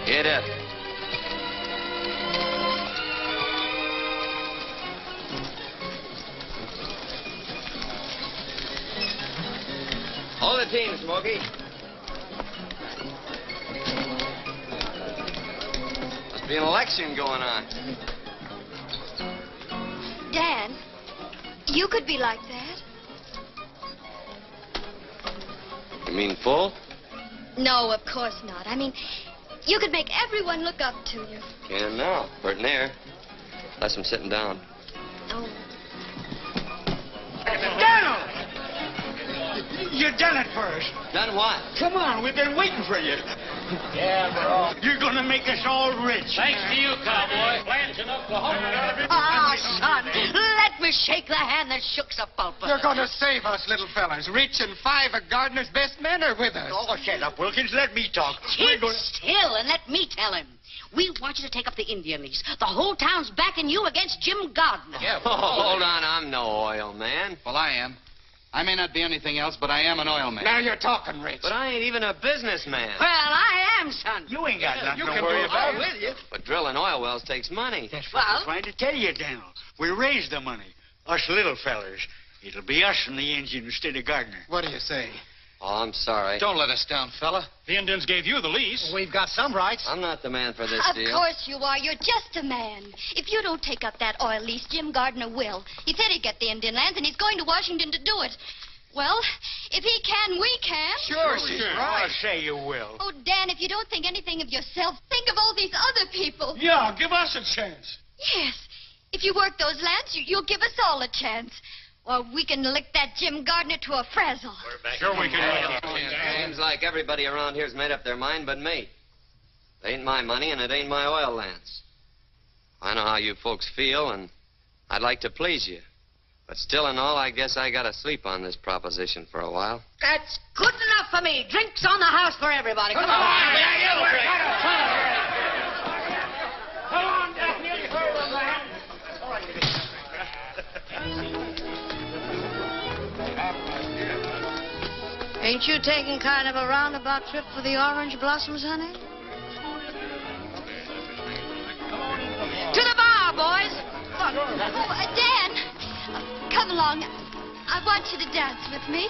Get it. Hold the team, Smokey. Must be an election going on. Dan, you could be like that. You mean full? No, of course not. I mean, you could make everyone look up to you. Can now. Hurt near. Unless I'm sitting down. Oh. Donald! You done it for us. Done what? Come on, we've been waiting for you. Yeah, bro. You're gonna make us all rich. Thanks to you, cowboy. Plans in Oklahoma. Ah, son, let me shake the hand that shook the pulpit. You're going to save us, little fellas. Rich and 5 of Gardner's best men are with us. Oh, shut up, Wilkins. Let me talk. Keep still and let me tell him. We want you to take up the Indian lease. The whole town's backing you against Jim Gardner. Yeah, hold on. I'm no oil man. Well, I am. I may not be anything else, but I am an oil man. Now you're talking, Rich. But I ain't even a businessman. Well, I am, son. You ain't got nothing you to can worry do about. it. With you. But drilling oil wells takes money. That's what I'm trying to tell you, Donald. We raise the money. Us little fellers. It'll be us and the engine instead of Gardner. What do you say? Oh, I'm sorry. Don't let us down, fella. The Indians gave you the lease. We've got some rights. I'm not the man for this Of deal. course you are. You're just a man. If you don't take up that oil lease, Jim Gardner will. He said he'd get the Indian lands, and he's going to Washington to do it. Well, if he can, we can. Sure, she's right. I'll say you will. Oh, Dan, if you don't think anything of yourself, think of all these other people. Yeah, give us a chance. Yes. If you work those lands, you'll give us all a chance. Or we can lick that Jim Gardner to a frazzle. Sure we can. Seems like everybody around here's made up their mind but me. It ain't my money and it ain't my oil lands. I know how you folks feel, and I'd like to please you. But still and all, I guess I gotta sleep on this proposition for a while. That's good enough for me. Drinks on the house for everybody. Come on. Come on, Daniel. You heard of that. Ain't you taking kind of a roundabout trip for the orange blossoms, honey? Dan, come along. I want you to dance with me.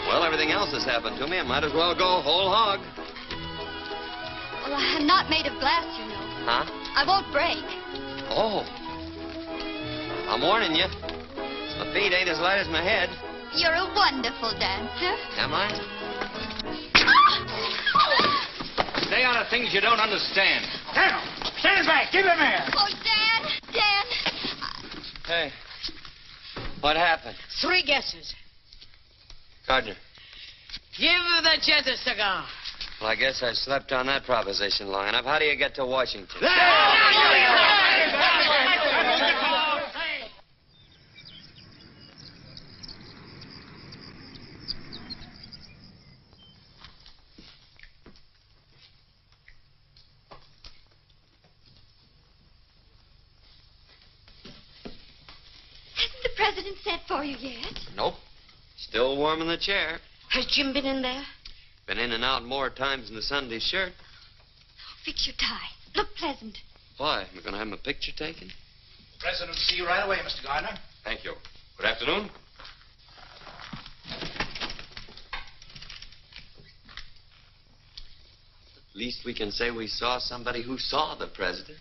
Well, everything else has happened to me. I might as well go whole hog. Well, I'm not made of glass, you know. Huh? I won't break. Oh. I'm warning you. My feet ain't as light as my head. You're a wonderful dancer. Am I? Stay out of things you don't understand. Down! Stand back! Give him air! Oh, Dan! Dan! Hey. What happened? 3 guesses. Gardner. Give the gent a cigar. Well, I guess I slept on that proposition long enough. How do you get to Washington? Hasn't the president sent for you yet? Nope. Still warm in the chair. Has Jim been in there? Been in and out more times than the Sunday shirt. Fix your tie. Look pleasant. Why? Am I going to have my picture taken? President will see you right away, Mr. Gardner. Thank you. Good afternoon. At least we can say we saw somebody who saw the president.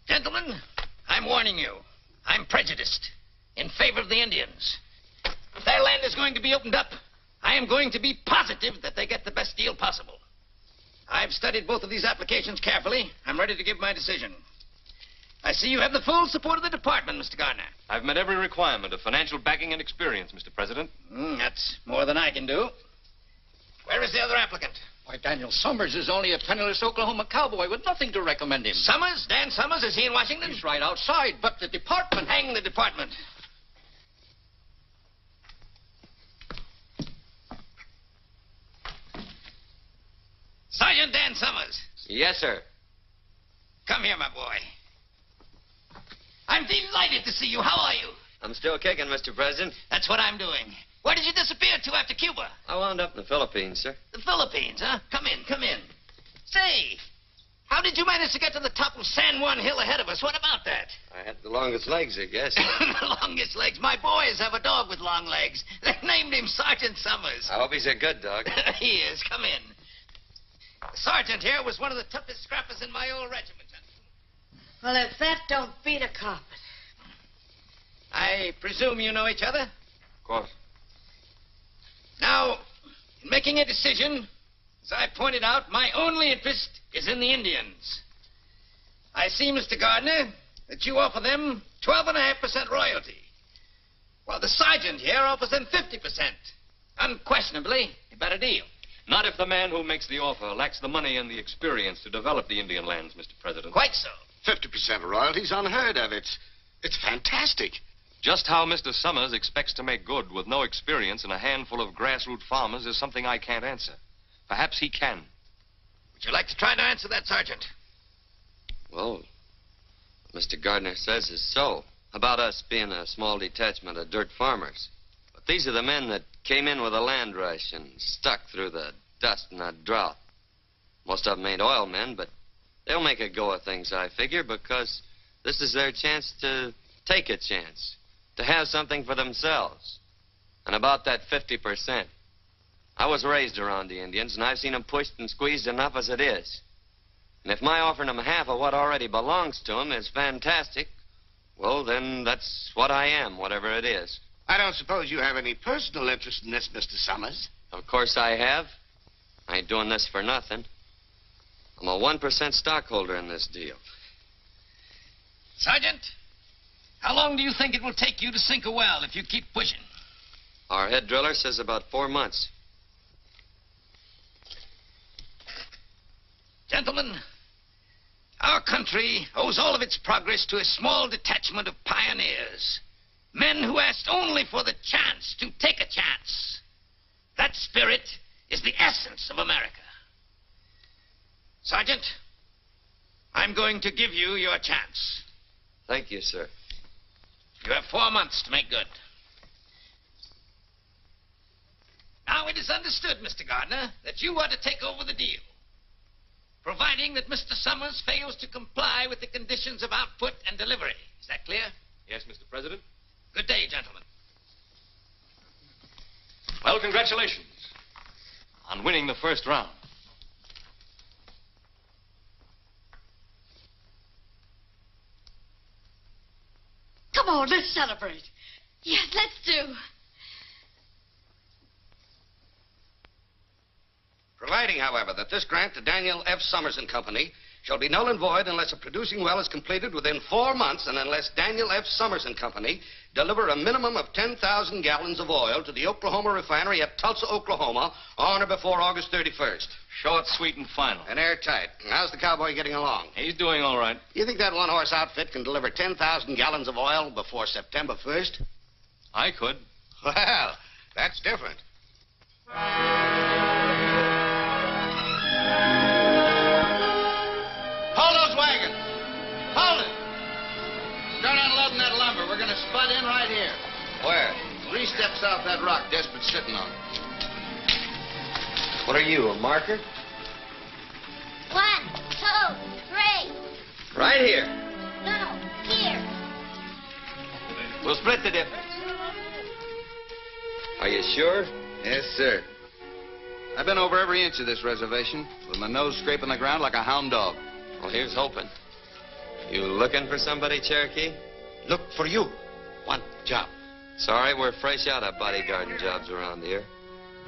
Gentlemen, I'm warning you. I'm prejudiced in favor of the Indians. If their land is going to be opened up, I am going to be positive that they get the best deal possible. I've studied both of these applications carefully. I'm ready to give my decision. I see you have the full support of the department, Mr. Gardner. I've met every requirement of financial backing and experience, Mr. President. That's more than I can do. Where is the other applicant? Why, Daniel Summers is only a penniless Oklahoma cowboy with nothing to recommend him. Summers? Dan Summers? Is he in Washington? He's right outside, but the department... Hang the department. Sergeant Dan Summers. Yes, sir. Come here, my boy. I'm delighted to see you. How are you? I'm still kicking, Mr. President. That's what I'm doing. Where did you disappear to after Cuba? I wound up in the Philippines, sir. The Philippines, huh? Come in, come in. Say, how did you manage to get to the top of San Juan Hill ahead of us? What about that? I had the longest legs, I guess. The longest legs. My boys have a dog with long legs. They named him Sergeant Summers. I hope he's a good dog. He is. Come in. The sergeant here was one of the toughest scrappers in my old regiment. Well, if that don't beat a carpet. I presume you know each other? Of course. Now, in making a decision, as I pointed out, my only interest is in the Indians. I see, Mr. Gardner, that you offer them 12.5% royalty, while the sergeant here offers them 50%. Unquestionably, a better deal. Not if the man who makes the offer lacks the money and the experience to develop the Indian lands, Mr. President. Quite so. 50% royalty's unheard of. It's fantastic. Just how Mr. Summers expects to make good with no experience and a handful of grassroots farmers is something I can't answer. Perhaps he can. Would you like to try to answer that, Sergeant? Well, what Mr. Gardner says is so. About us being a small detachment of dirt farmers. But these are the men that came in with a land rush and stuck through the dust and that drought. Most of them ain't oil men, but they'll make a go of things, I figure, because this is their chance to take a chance, to have something for themselves. And about that 50%. I was raised around the Indians, and I've seen them pushed and squeezed enough as it is. And if my offering them half of what already belongs to them is fantastic, well, then that's what I am, whatever it is. I don't suppose you have any personal interest in this, Mr. Summers. Of course I have. I ain't doing this for nothing. I'm a 1% stockholder in this deal. Sergeant, how long do you think it will take you to sink a well if you keep pushing? Our head driller says about 4 months. Gentlemen, our country owes all of its progress to a small detachment of pioneers. Men who asked only for the chance to take a chance. That spirit is the essence of America. Sergeant, I'm going to give you your chance. Thank you, sir. You have 4 months to make good. Now, it is understood, Mr. Gardner, that you are to take over the deal, providing that Mr. Summers fails to comply with the conditions of output and delivery. Is that clear? Yes, Mr. President. Good day, gentlemen. Well, congratulations on winning the first round. Come on, let's celebrate. Yes, let's do. Providing, however, that this grant to Daniel F. Summers and Company shall be null and void unless a producing well is completed within 4 months and unless Daniel F. Summers and Company deliver a minimum of 10,000 gallons of oil to the Oklahoma refinery at Tulsa, Oklahoma on or before August 31st. Short, sweet, and final. And airtight. How's the cowboy getting along? He's doing all right. You think that one-horse outfit can deliver 10,000 gallons of oil before September 1st? I could. Well, that's different. Hold those wagons. Hold it. Start unloading that lumber. We're going to spud in right here. Where? 3 steps off that rock Desperat's sitting on. What are you, a marker? 1, 2, 3. Right here. No, here. We'll split the difference. Are you sure? Yes, sir. I've been over every inch of this reservation with my nose scraping the ground like a hound dog. Well, here's hoping. You looking for somebody, Cherokee? Look for you. Want job. Sorry, we're fresh out of bodyguarding jobs around here.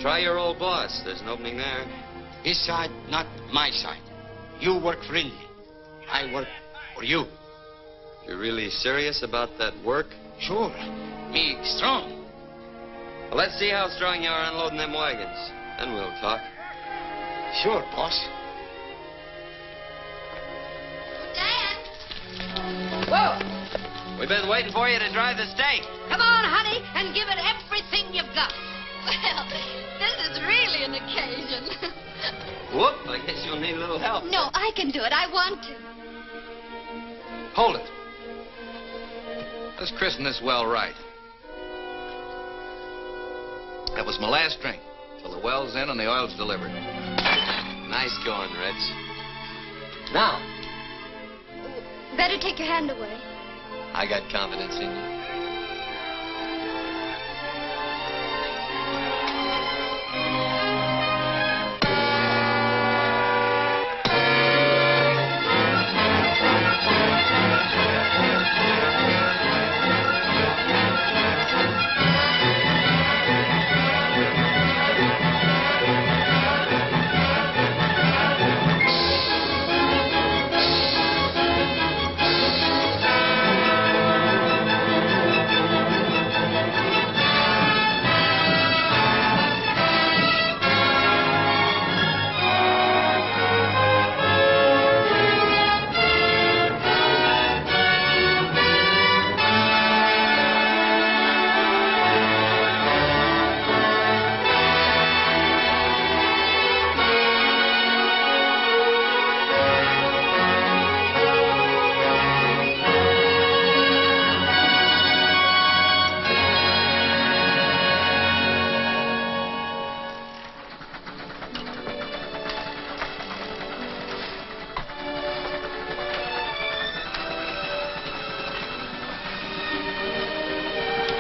Try your old boss. There's an opening there. His side, not my side. You work for Indy. I work for you. You're really serious about that work? Sure. Me strong. Well, let's see how strong you are unloading them wagons. Then we'll talk. Sure, boss. Dan! Whoa! We've been waiting for you to drive the stake. Come on, honey, and give it everything you've got. Well, this is really an occasion. Whoop, I guess you'll need a little help. No, I can do it. I want to. Hold it. Let's christen this well right. That was my last drink, till the well's in and the oil's delivered. Nice going, Rich. Now, Better take your hand away. I got confidence in you.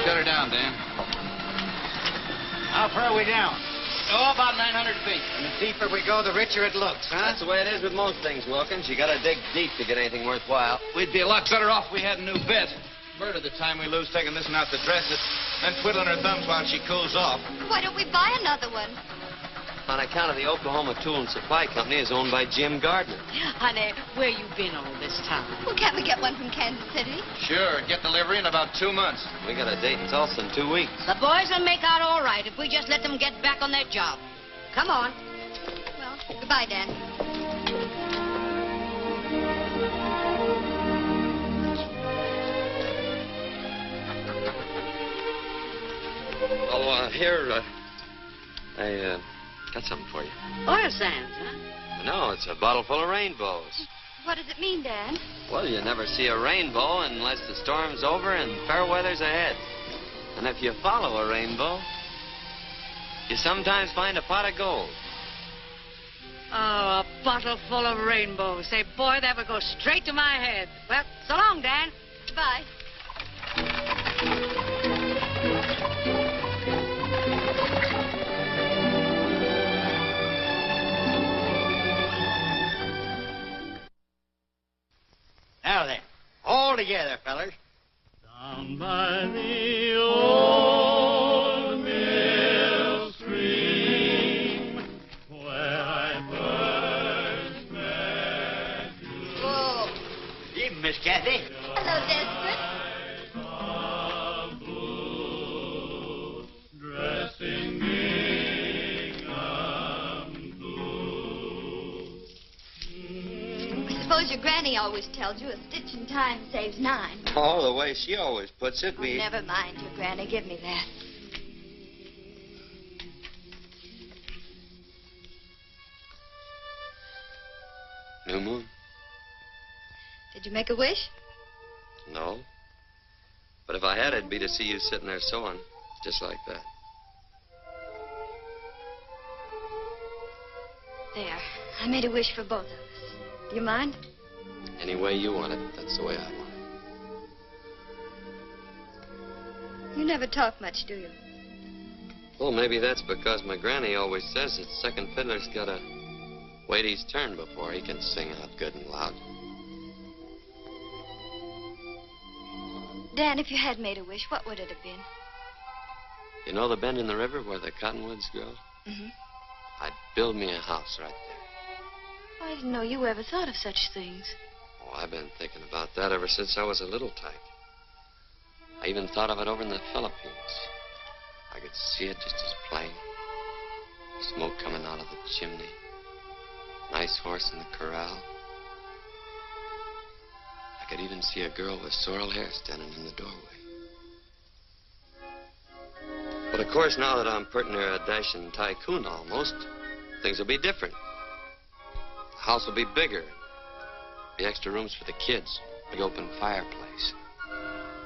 Shut her down, Dan. How far are we down? Oh, about 900 feet. And the deeper we go, the richer it looks, huh? That's the way it is with most things, Wilkins. You gotta dig deep to get anything worthwhile. We'd be a lot better off if we had a new bit. Murder the time we lose taking this one out to dress it, then twiddling her thumbs while she cools off. Why don't we buy another one? On account of the Oklahoma Tool and Supply Company is owned by Jim Gardner. Honey, where you been all this time? Well, can't we get one from Kansas City? Sure, get delivery in about 2 months. We got a date in Tulsa in 2 weeks. The boys will make out all right if we just let them get back on their job. Come on. Well, goodbye, Dan. Oh, here, I got something for you. Oil sands, huh? No, it's a bottle full of rainbows. What does it mean, Dan? Well, you never see a rainbow unless the storm's over and fair weather's ahead. And if you follow a rainbow, you sometimes find a pot of gold. Oh, a bottle full of rainbows. Say, boy, that would go straight to my head. Well, so long, Dan. Goodbye. Now then, all together, fellas. Down by the old mill stream, where I first met you. Whoa. Evening, Miss Kathy. Hello, Desperate. Dressing gingham blue. I suppose your granny always tells you a stitch in time saves 9. Oh, the way she always puts it, Oh, never mind your granny. Give me that. New moon? Did you make a wish? No. But if I had, it'd be to see you sitting there sewing, just like that. There. I made a wish for both of us. Do you mind? Any way you want it, that's the way I want it. You never talk much, do you? Well, maybe that's because my granny always says that second fiddler's got to wait his turn before he can sing out good and loud. Dan, if you had made a wish, what would it have been? You know the bend in the river where the cottonwoods grow? Mm-hmm. I'd build me a house right there. I didn't know you ever thought of such things. Oh, I've been thinking about that ever since I was a little tyke. I even thought of it over in the Philippines. I could see it just as plain. Smoke coming out of the chimney. Nice horse in the corral. I could even see a girl with sorrel hair standing in the doorway. But of course, now that I'm pretty near a dashing tycoon almost, things will be different. The house will be bigger. Be extra rooms for the kids. Big open fireplace.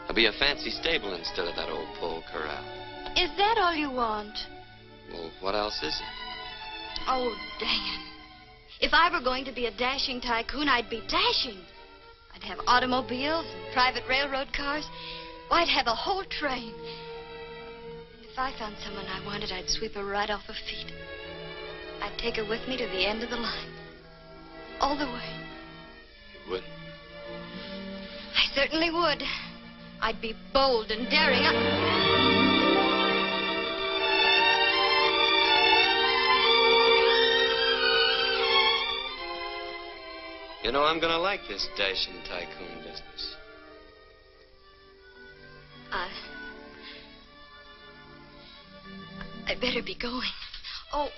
There'll be a fancy stable instead of that old pole corral. Is that all you want? Well, what else is it? Oh, Dan. If I were going to be a dashing tycoon, I'd be dashing. I'd have automobiles and private railroad cars. Why, I'd have a whole train. If I found someone I wanted, I'd sweep her right off her feet. I'd take her with me to the end of the line. All the way. You would? I certainly would. I'd be bold and daring. You know, I'm gonna like this dashing tycoon business. I better be going. Oh.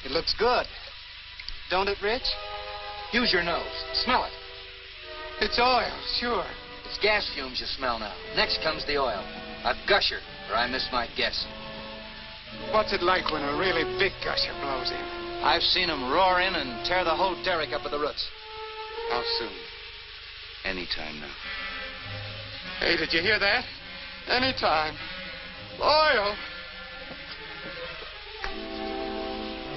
It looks good. Don't it, Rich? Use your nose. Smell it. It's oil, sure. It's gas fumes you smell now. Next comes the oil. A gusher, or I miss my guess. What's it like when a really big gusher blows in? I've seen them roar in and tear the whole derrick up at the roots. How soon? Anytime now. Hey, did you hear that? Anytime. Oil.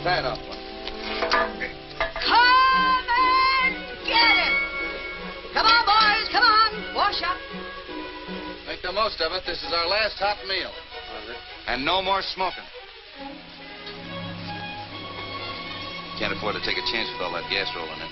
That up one. Come and get it! Come on, boys, come on. Wash up. Make the most of it. This is our last hot meal. And no more smoking. Can't afford to take a chance with all that gas rolling in.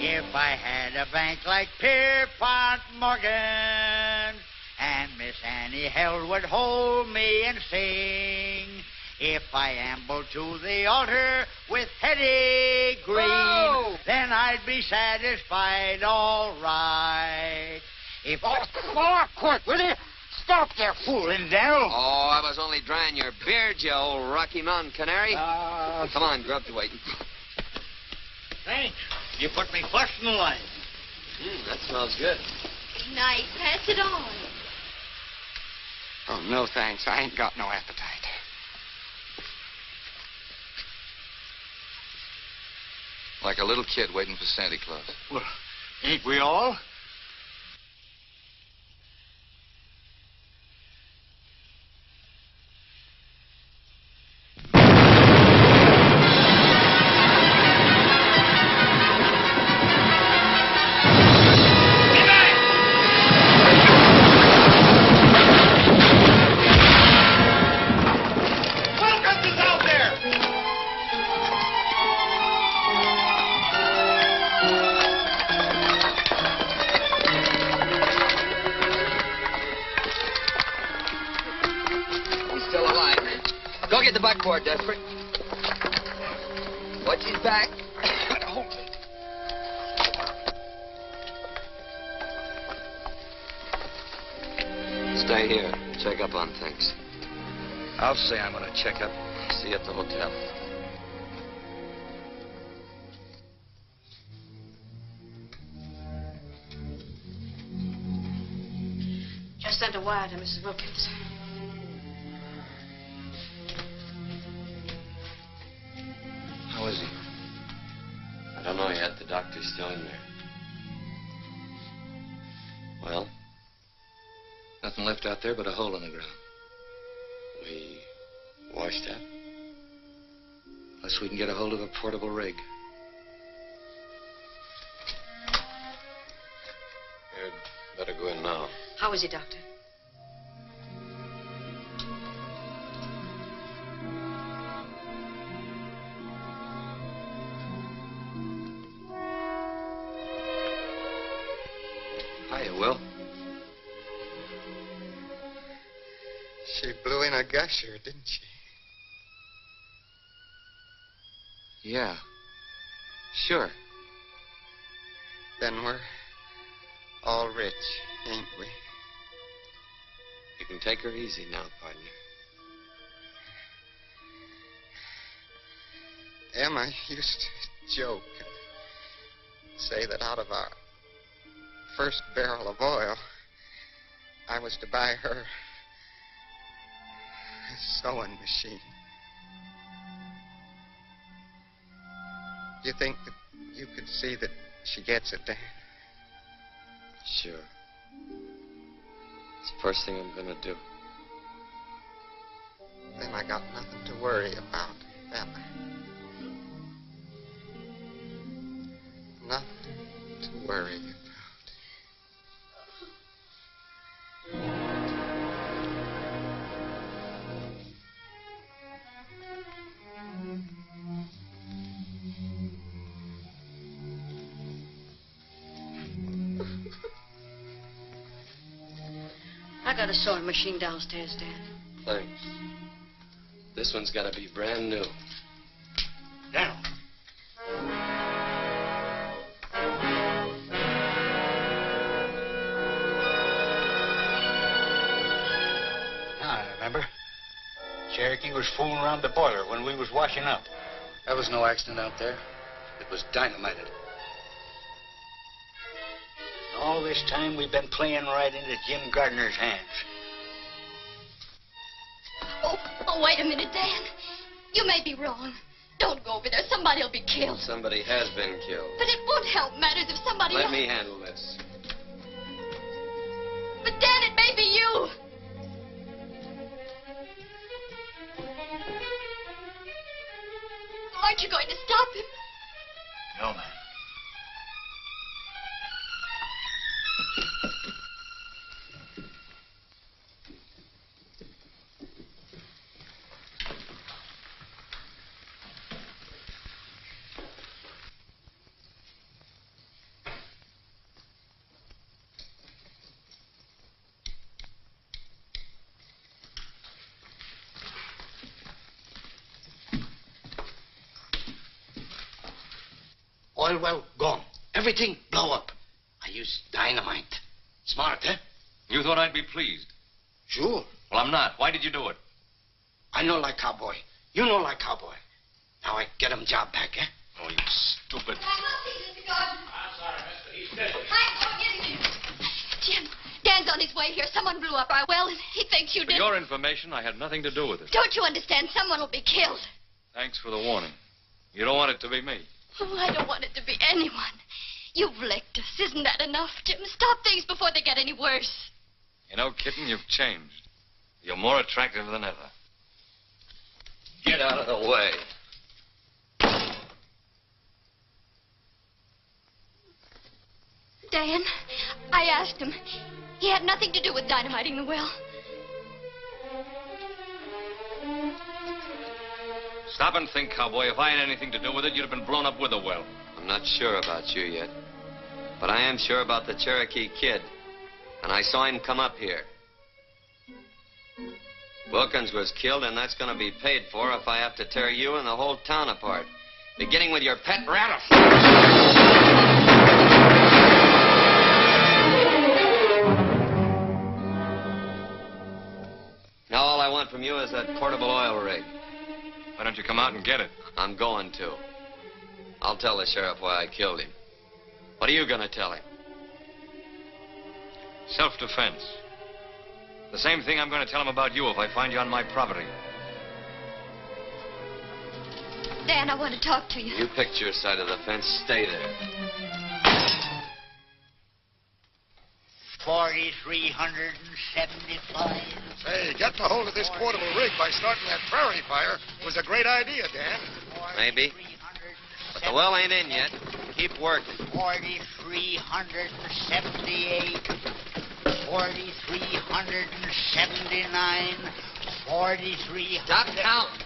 If I had a bank like Pierpont Morgan, and Miss Annie Held would hold me and sing, if I ambled to the altar with Hetty Green, Whoa! then I'd be satisfied all right. If quick, will you? Stop there fooling, Dell. Oh, I was only drying your beard, you old Rocky Mountain canary. Come on, Grub's waiting. Thanks. You put me first in the line. That smells good. Nice. Pass it on. Oh, no, thanks. I ain't got no appetite. Like a little kid waiting for Santa Claus. Well, ain't we all? Buckboard, Desperate. Watch his back. Stay here. Check up on things. I'll say I'm going to check up. See you at the hotel. Just sent a wire to Mrs. Wilkins. How is he? I don't know yet. The doctor's still in there. Well? Nothing left out there but a hole in the ground. We washed up? Unless we can get a hold of a portable rig. You'd better go in now. How is he, Doctor? Hiya, Will. She blew in a gusher, didn't she? Yeah. Sure. Then we're all rich, ain't we? You can take her easy now, partner. Emma used to joke and say that out of our first barrel of oil, I was to buy her a sewing machine. Do you think that you could see that she gets it, Dan? Sure. It's the first thing I'm gonna do. Then I got nothing to worry about, Emma. Nothing to worry about. I got a sewing machine downstairs, Dad. Thanks. This one's gotta be brand new. Down. I remember. Cherokee was fooling around the boiler when we was washing up. That was no accident out there. It was dynamited. All this time we've been playing right into Jim Gardner's hands. Oh, wait a minute, Dan. You may be wrong. Don't go over there. Somebody'll be killed. Somebody has been killed. But it won't help matters if somebody Let else... me handle this. But, Dan, it may be you. Aren't you going to stop him? No, ma'am. Oil well gone. Everything blow up. I used dynamite. Smart, eh? You thought I'd be pleased? Sure. Well, I'm not. Why did you do it? I know like cowboy. You know like cowboy. Now I get him job back, eh? Oh, you stupid. I'm sorry, mister. He's dead. I'm going in here. Jim, Dan's on his way. way here. Someone blew up our well, and he thinks you For did. your information, I had nothing to do with it. Don't you understand? Someone will be killed. Thanks for the warning. You don't want it to be me. Oh, I don't want it to be anyone. You've licked us. Isn't that enough, Jim? Stop things before they get any worse. You know, kitten, you've changed. You're more attractive than ever. Get out of the way. Dan, I asked him. He had nothing to do with dynamiting the well. Stop and think, cowboy. If I had anything to do with it, you'd have been blown up with the well. I'm not sure about you yet. But I am sure about the Cherokee Kid. And I saw him come up here. Wilkins was killed, and that's going to be paid for if I have to tear you and the whole town apart. Beginning with your pet rattlesnake. Now all I want from you is that portable oil rig. Why don't you come out and get it? I'm going to. I'll tell the sheriff why I killed him. What are you going to tell him? Self-defense. The same thing I'm going to tell him about you if I find you on my property. Dan, I want to talk to you. You picked your side of the fence. Stay there. 4,375. Say, getting a hold of this portable rig by starting that prairie fire was a great idea, Dan. Maybe. But the well ain't in yet. Keep working. 4,378. 4,379. 4,300. Stop counting.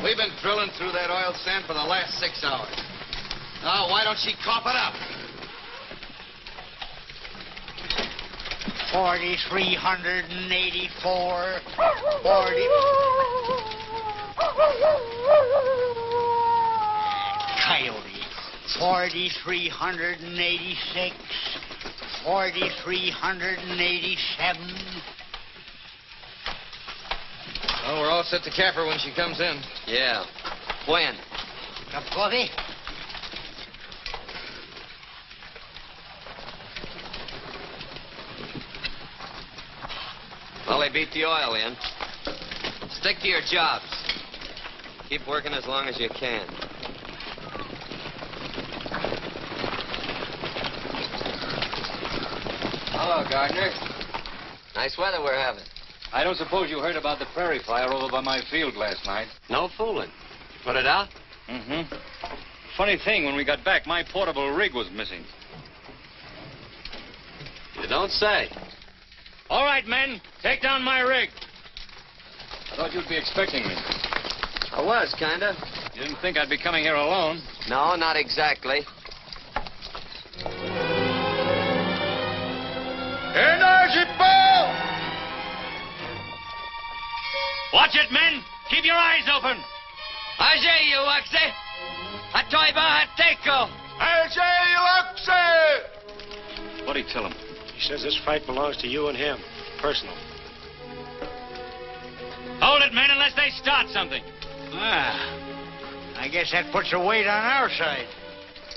We've been drilling through that oil sand for the last 6 hours. Now, why don't she cough it up? 4,384. 40. Coyote. 4,386. 4,387. Well, we're all set to cap her when she comes in. Yeah. When? Cup of coffee? Well, they beat the oil in. Stick to your jobs. Keep working as long as you can. Hello, Gardner. Nice weather we're having. I don't suppose you heard about the prairie fire over by my field last night. No fooling. Put it out? Mm-hmm. Funny thing, when we got back, my portable rig was missing. You don't say. All right, men. Take down my rig. I thought you'd be expecting me. I was, kinda. You didn't think I'd be coming here alone? No, not exactly. Energy ball! Watch it, men. Keep your eyes open. Ajay, you Waxy. Atoiba Hateko. Ajay, What'd he tell him? He says this fight belongs to you and him. Personal. Hold it, men, unless they start something. I guess that puts a weight on our side.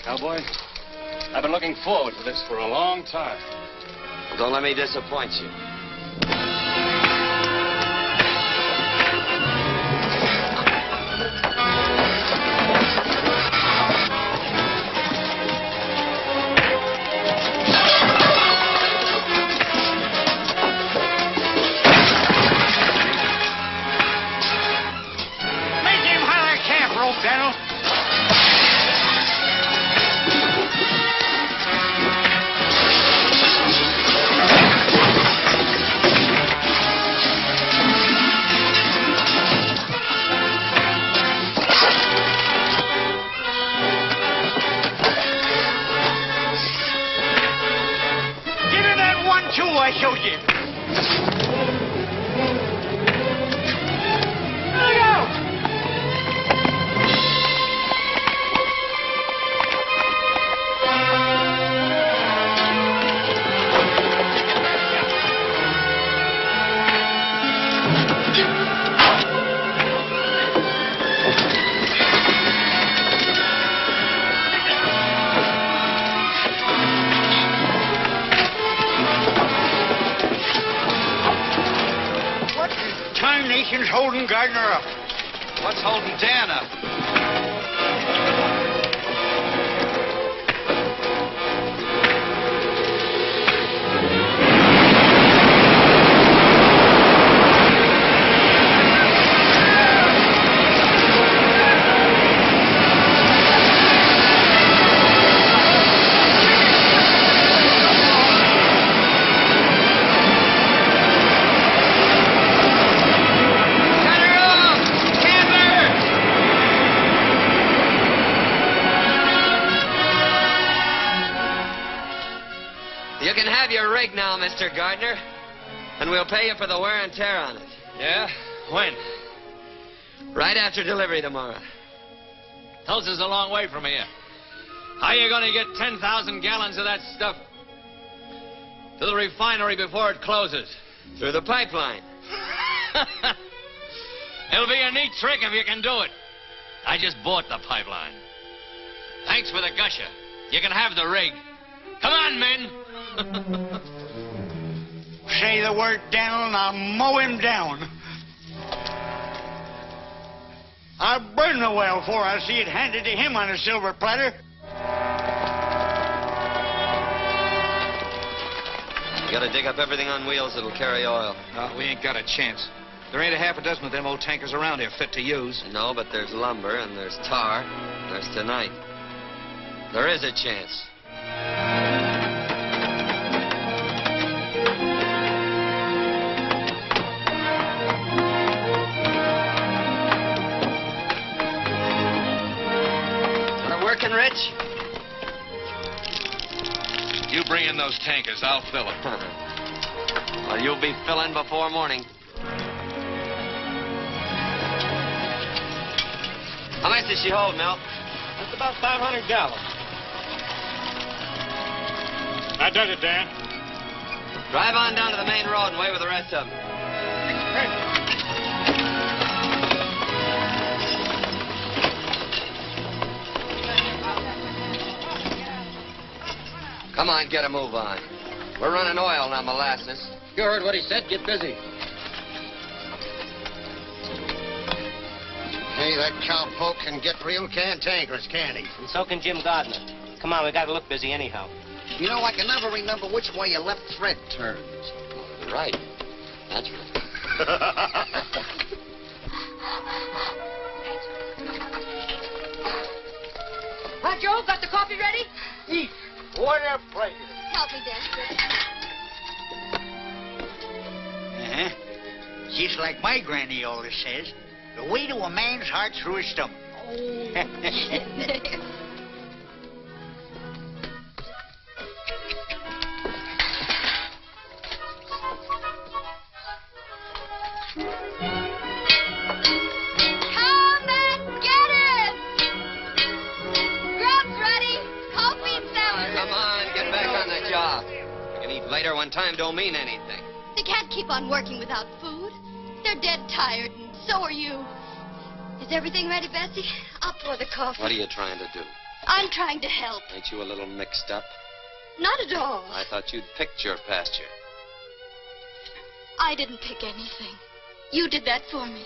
Cowboy, I've been looking forward to this for a long time. Well, don't let me disappoint you. Daniel. Give him that 1-2 I showed you. Look out! station's holding Gardner up. What's holding Dan up? You can have your rig now, Mr. Gardner. And we'll pay you for the wear and tear on it. Yeah? When? Right after delivery tomorrow. Tulsa's a long way from here. How are you going to get 10,000 gallons of that stuff to the refinery before it closes? Through the pipeline. It'll be a neat trick if you can do it. I just bought the pipeline. Thanks for the gusher. You can have the rig. Come on, men. Say the word down, I'll mow him down. I'll burn the well before I see it handed to him on a silver platter. You gotta dig up everything on wheels that'll carry oil. No, we ain't got a chance. There ain't a half a dozen of them old tankers around here fit to use. No, but there's lumber, and there's tar, and there's tonight. There is a chance. Working, Rich? You bring in those tankers. I'll fill them. Well, you'll be filling before morning. How much does she hold, Mel? That's about 500 gallons. That does it, Dan. Drive on down to the main road and wait with the rest of them. Come on, get a move on. We're running oil, not molasses. You heard what he said. Get busy. Hey, that cowpoke can get real cantankerous, can't he? And so can Jim Gardner. Come on, we gotta look busy anyhow. You know, I can never remember which way your left thread turns. Right. That's right. Well, Joe, got the coffee ready? Eat. What a pleasure. Help me, Dan. Uh-huh. Just like my granny always says, the way to a man's heart through his stomach. Come and get it! Grub's ready. Coffee and sandwiches. Come on, get back on the job. You can eat later when time don't mean anything. They can't keep on working without food. They're dead tired, and so are you. Is everything ready, Bessie? I'll pour the coffee. What are you trying to do? I'm trying to help. Ain't you a little mixed up? Not at all. I thought you'd picked your pasture. I didn't pick anything. You did that for me.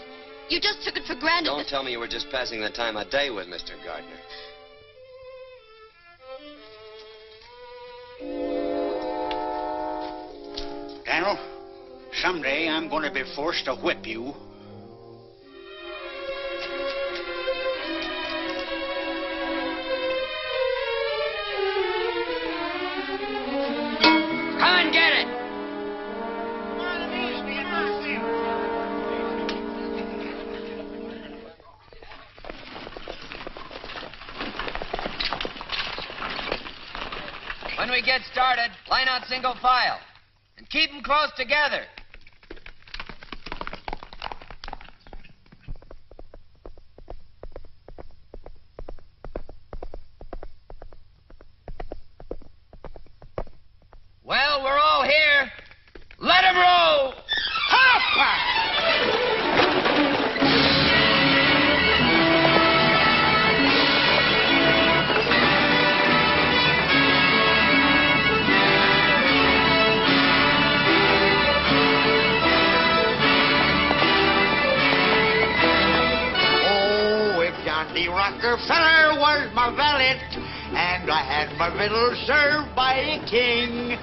You just took it for granted. Don't tell me you were just passing the time of day with Mr. Gardner. Daniel, someday I'm going to be forced to whip you. Come and get it. When we get started, line out single file. And keep them close together. Well, we're all here. Let 'em roll! Rockefeller was my valet, and I had my victuals served by a king.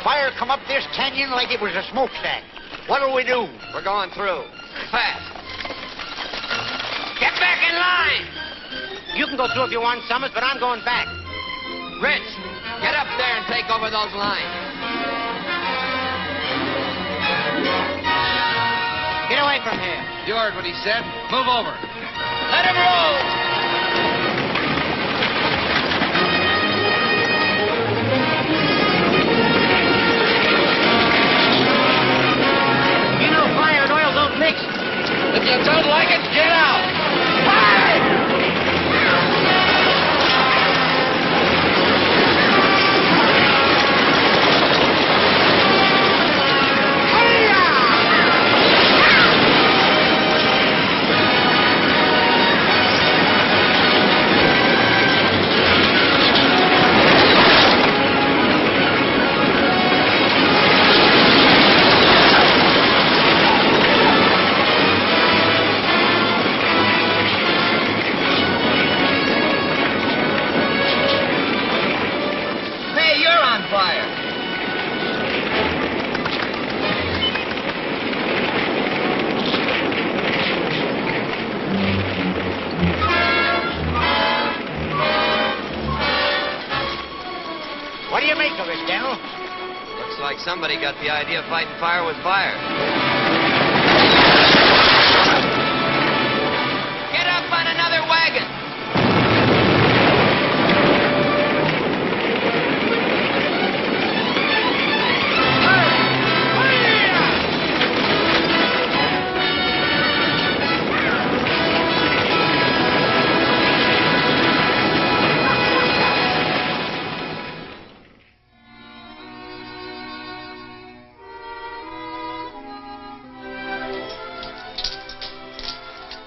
Fire come up this canyon like it was a smokestack. What'll we do? We're going through. Fast. Get back in line! You can go through if you want, Summers, but I'm going back. Rich, get up there and take over those lines. Get away from here. You heard what he said. Move over. Let him roll! If you don't like it, get out! Somebody got the idea of fighting fire with fire. Get up on another wagon.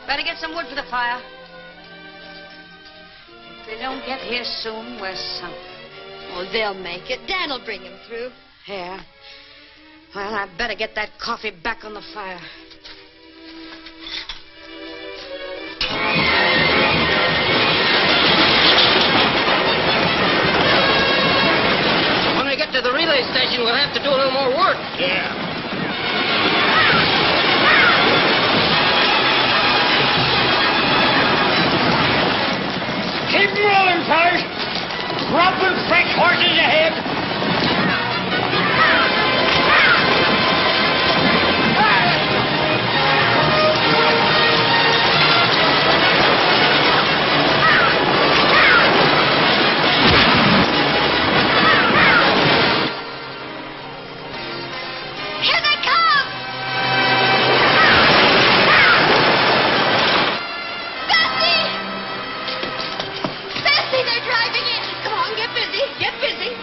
Better get some wood for the fire. If they don't get here soon, we're sunk. Oh, they'll make it. Dan'll bring him through. Yeah. Well, I better get that coffee back on the fire. When we get to the relay station, we'll have to do a little more work. Yeah. Keep rolling, fellas. Dropping fresh horses ahead. Here they come! Bessie, they're driving in. Come on, get busy. Get busy.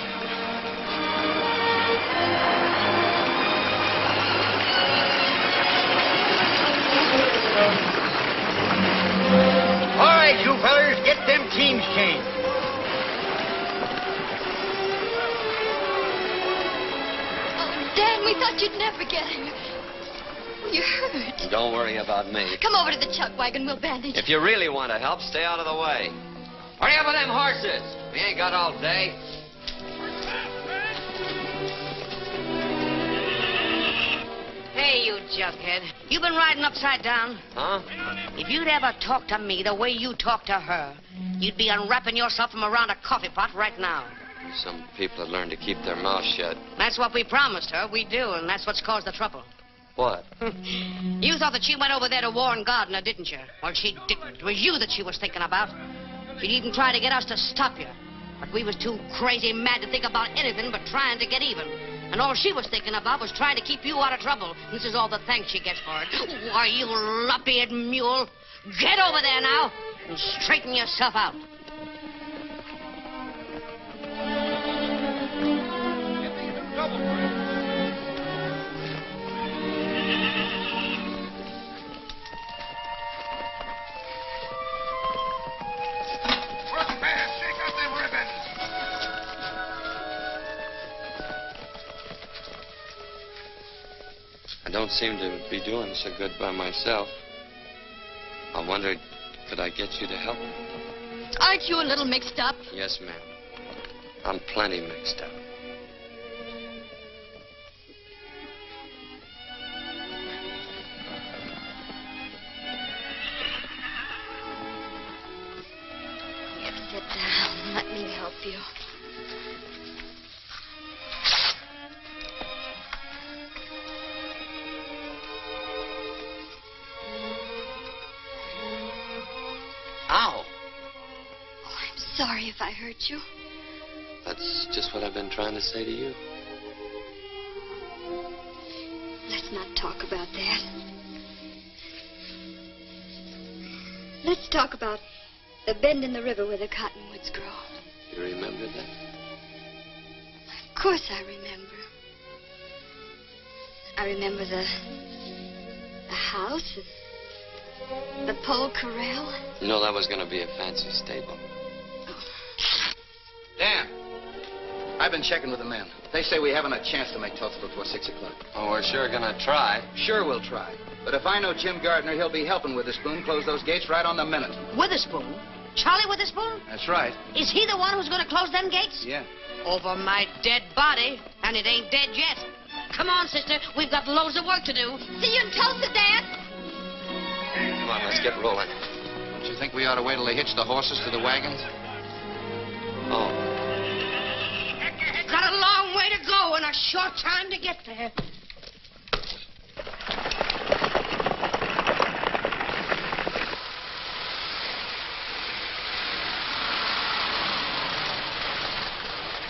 All right, you fellers, get them teams changed. Oh, Dan, we thought you'd never get here. You're hurt. Don't worry about me. Come over to the chuck wagon. We'll bandage. If you really want to help, stay out of the way. Hurry up with them horses. We ain't got all day. Hey, you junkhead. You been riding upside down? Huh? If you'd ever talk to me the way you talk to her, you'd be unwrapping yourself from around a coffee pot right now. Some people have learned to keep their mouths shut. That's what we promised her. We do, and that's what's caused the trouble. What? You thought that she went over there to warn Gardner, didn't you? Well, she didn't. It was you that she was thinking about. She'd even try to get us to stop you. But we was too crazy mad to think about anything but trying to get even. And all she was thinking about was trying to keep you out of trouble. This is all the thanks she gets for it. Why, you lop-eared mule. Get over there now and straighten yourself out. I don't seem to be doing so good by myself. I wondered, could I get you to help me? Aren't you a little mixed up? Yes, ma'am. I'm plenty mixed up. Sit down. Let me help you. Ow! I'm sorry if I hurt you. That's just what I've been trying to say to you. Let's not talk about that. Let's talk about the bend in the river where the cottonwoods grow. You remember that? Of course I remember. I remember the house, the pole corral. You know that was going to be a fancy stable. Dan, I've been checking with the men. They say we haven't a chance to make Tulsa before 6 o'clock. Oh, we're sure going to try. Sure we'll try. But if I know Jim Gardner, he'll be helping Witherspoon close those gates right on the minute. Witherspoon? Charlie Witherspoon? That's right. Is he the one who's going to close them gates? Yeah. Over my dead body, and it ain't dead yet. Come on, sister. We've got loads of work to do. See you in Tulsa, Dad. Come on, let's get rolling. Don't you think we ought to wait till they hitch the horses to the wagons? Oh. Got a long way to go and a short time to get there.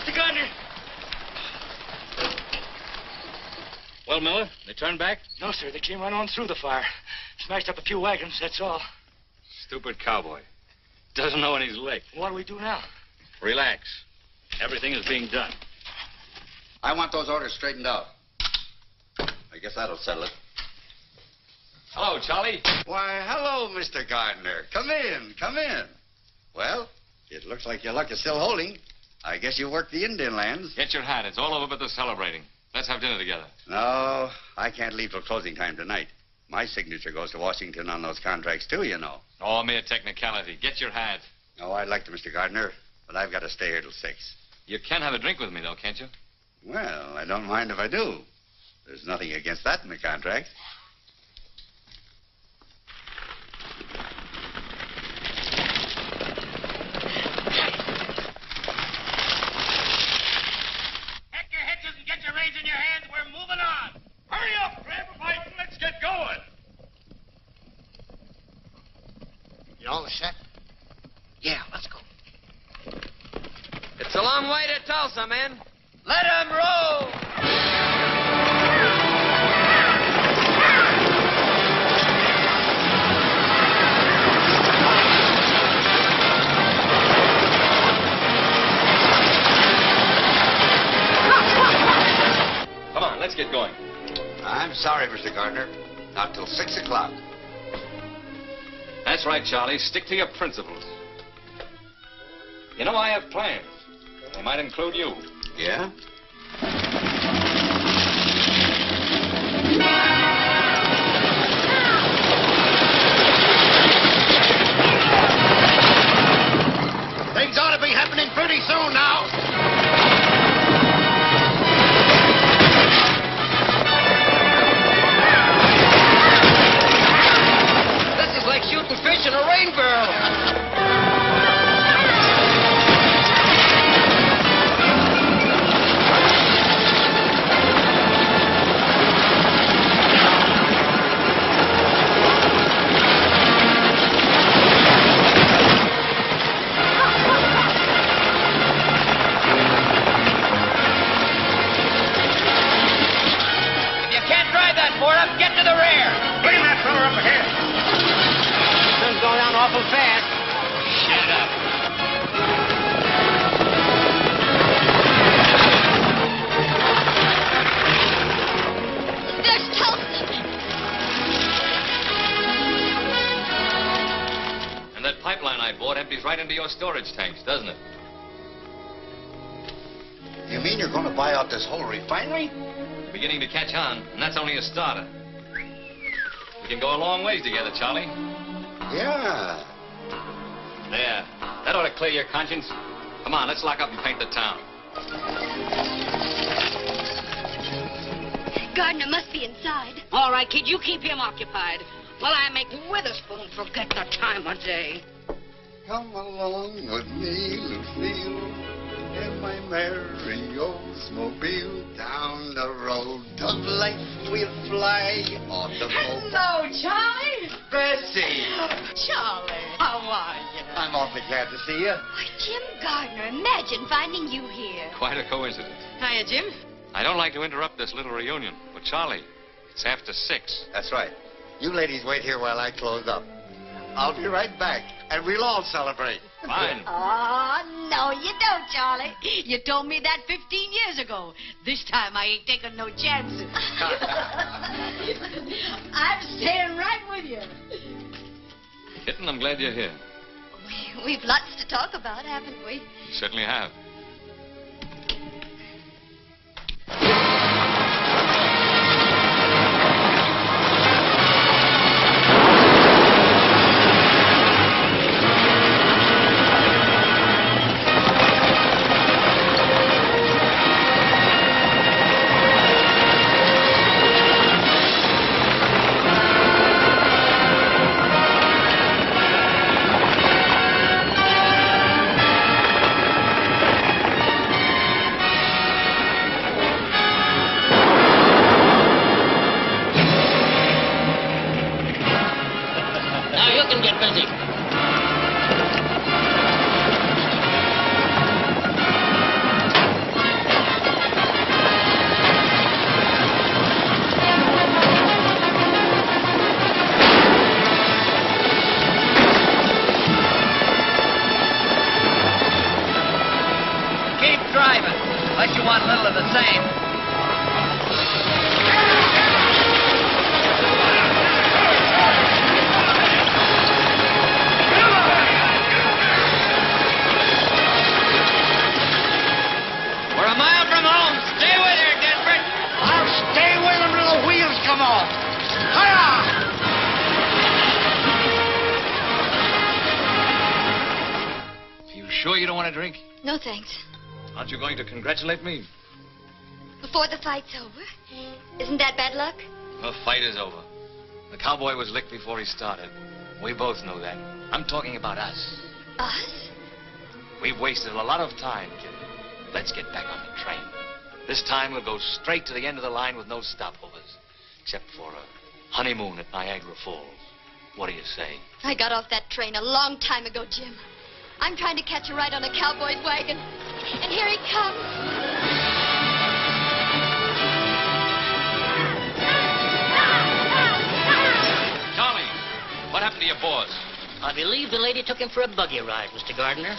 Mr. Gardner. Well, Miller, they turned back? No, sir. They came right on through the fire. Smashed up a few wagons, that's all. Stupid cowboy. Doesn't know when he's licked. What do we do now? Relax. Everything is being done. I want those orders straightened out. I guess that'll settle it. Hello, Charlie. Why, hello, Mr. Gardner. Come in, come in. Well, it looks like your luck is still holding. I guess you worked the Indian lands. Get your hat. It's all over but the celebrating. Let's have dinner together. No, I can't leave till closing time tonight. My signature goes to Washington on those contracts, too, you know. Oh, mere technicality. Get your hat. Oh, I'd like to, Mr. Gardner, but I've got to stay here till 6. You can have a drink with me, though, can't you? Well, I don't mind if I do. There's nothing against that in the contract. Heck your hitches and get your reins in your hands. We're moving on. Hurry up, grab a bite and let's get going. You all set? Yeah, let's go. It's a long way to Tulsa, men. Let 'em roll! Come on, let's get going. I'm sorry, Mr. Gardner. Not till 6 o'clock. That's right, Charlie. Stick to your principles. You know, I have plans. They might include you. Yeah? Things ought to be happening pretty soon now. This is like shooting fish in a rain barrel. If you can't drive that board up, get to the rear. Bring that fella up ahead. Sun's going down awful fast. Shut up. There's Tulsa. And that pipeline I bought empties right into your storage tanks, doesn't it? You mean mean you're going to buy out this whole refinery? Beginning to catch on, and that's only a starter. We can go a long ways together, Charlie. Yeah. There. That ought to clear your conscience. Come on, let's lock up and paint the town. Gardner must be inside. All right, kid, you keep him occupied while I make Witherspoon forget the time of day. Come along with me, Lucille, in my merry Oldsmobile. Down the road of life we'll fly, automobile. Hello, Charlie. Bessie. Charlie, how are you? I'm awfully glad to see you. Why, Jim Gardner, imagine finding you here. Quite a coincidence. Hiya, Jim. I don't like to interrupt this little reunion, but Charlie, it's after 6. That's right. You ladies wait here while I close up. I'll be right back, and we'll all celebrate. Fine. Oh, no, you don't, Charlie. You told me that 15 years ago. This time I ain't taking no chances. I'm staying right with you. Kitten, I'm glad you're here. We've lots to talk about, haven't we? You certainly have. Now you can get busy. Keep driving, unless you want a little of the same. We're a mile from home. Stay with her, Desperate. I'll stay with him till the wheels come off. Hi-ya! You sure you don't want a drink? No, thanks. Aren't you going to congratulate me? Before the fight's over. Isn't that bad luck? The fight is over. The cowboy was licked before he started. We both know that. I'm talking about us. Us? We've wasted a lot of time, kid. Let's get back on the train. This time we'll go straight to the end of the line with no stopovers. Except for a honeymoon at Niagara Falls. What do you say? I got off that train a long time ago, Jim. I'm trying to catch a ride on a cowboy's wagon. And here he comes. Charlie, what happened to your boss? I believe the lady took him for a buggy ride, Mr. Gardner.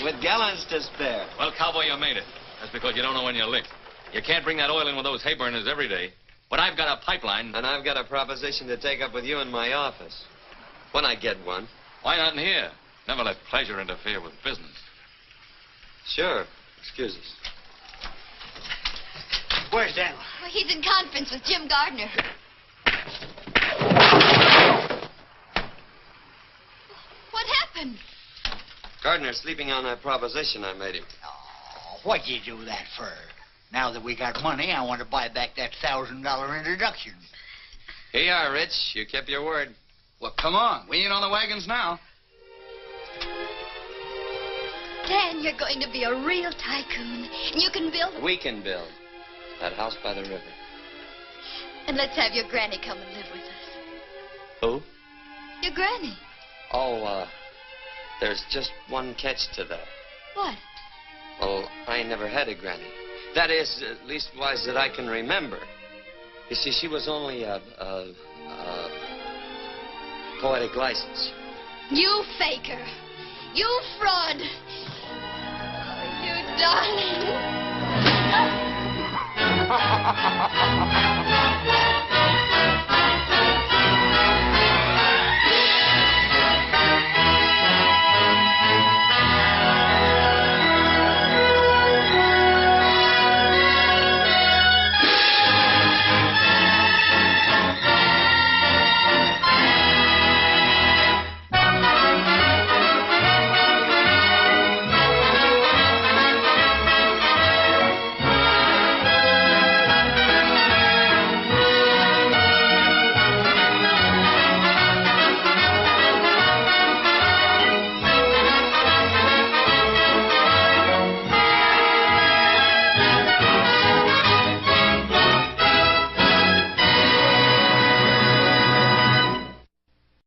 With gallons to spare. Well, cowboy, you made it. That's because you don't know when you're licked. You can't bring that oil in with those hay burners every day. But I've got a pipeline. And I've got a proposition to take up with you in my office. When I get one. Why not in here? Never let pleasure interfere with business. Sure. Excuse us. Where's Daniel? Well, he's in conference with Jim Gardner. What happened? Gardner's sleeping on that proposition I made him. Oh, what'd you do that for? Now that we got money, I want to buy back that $1,000 introduction. Here you are, Rich. You kept your word. Well, come on. We ain't on the wagons now. Dan, you're going to be a real tycoon. And you can build... We can build. That house by the river. And let's have your granny come and live with us. Who? Your granny. Oh, there's just one catch to that. What? Well, I never had a granny. That is, at least wise that I can remember. You see, she was only poetic license. You faker. You fraud. Oh, you darling.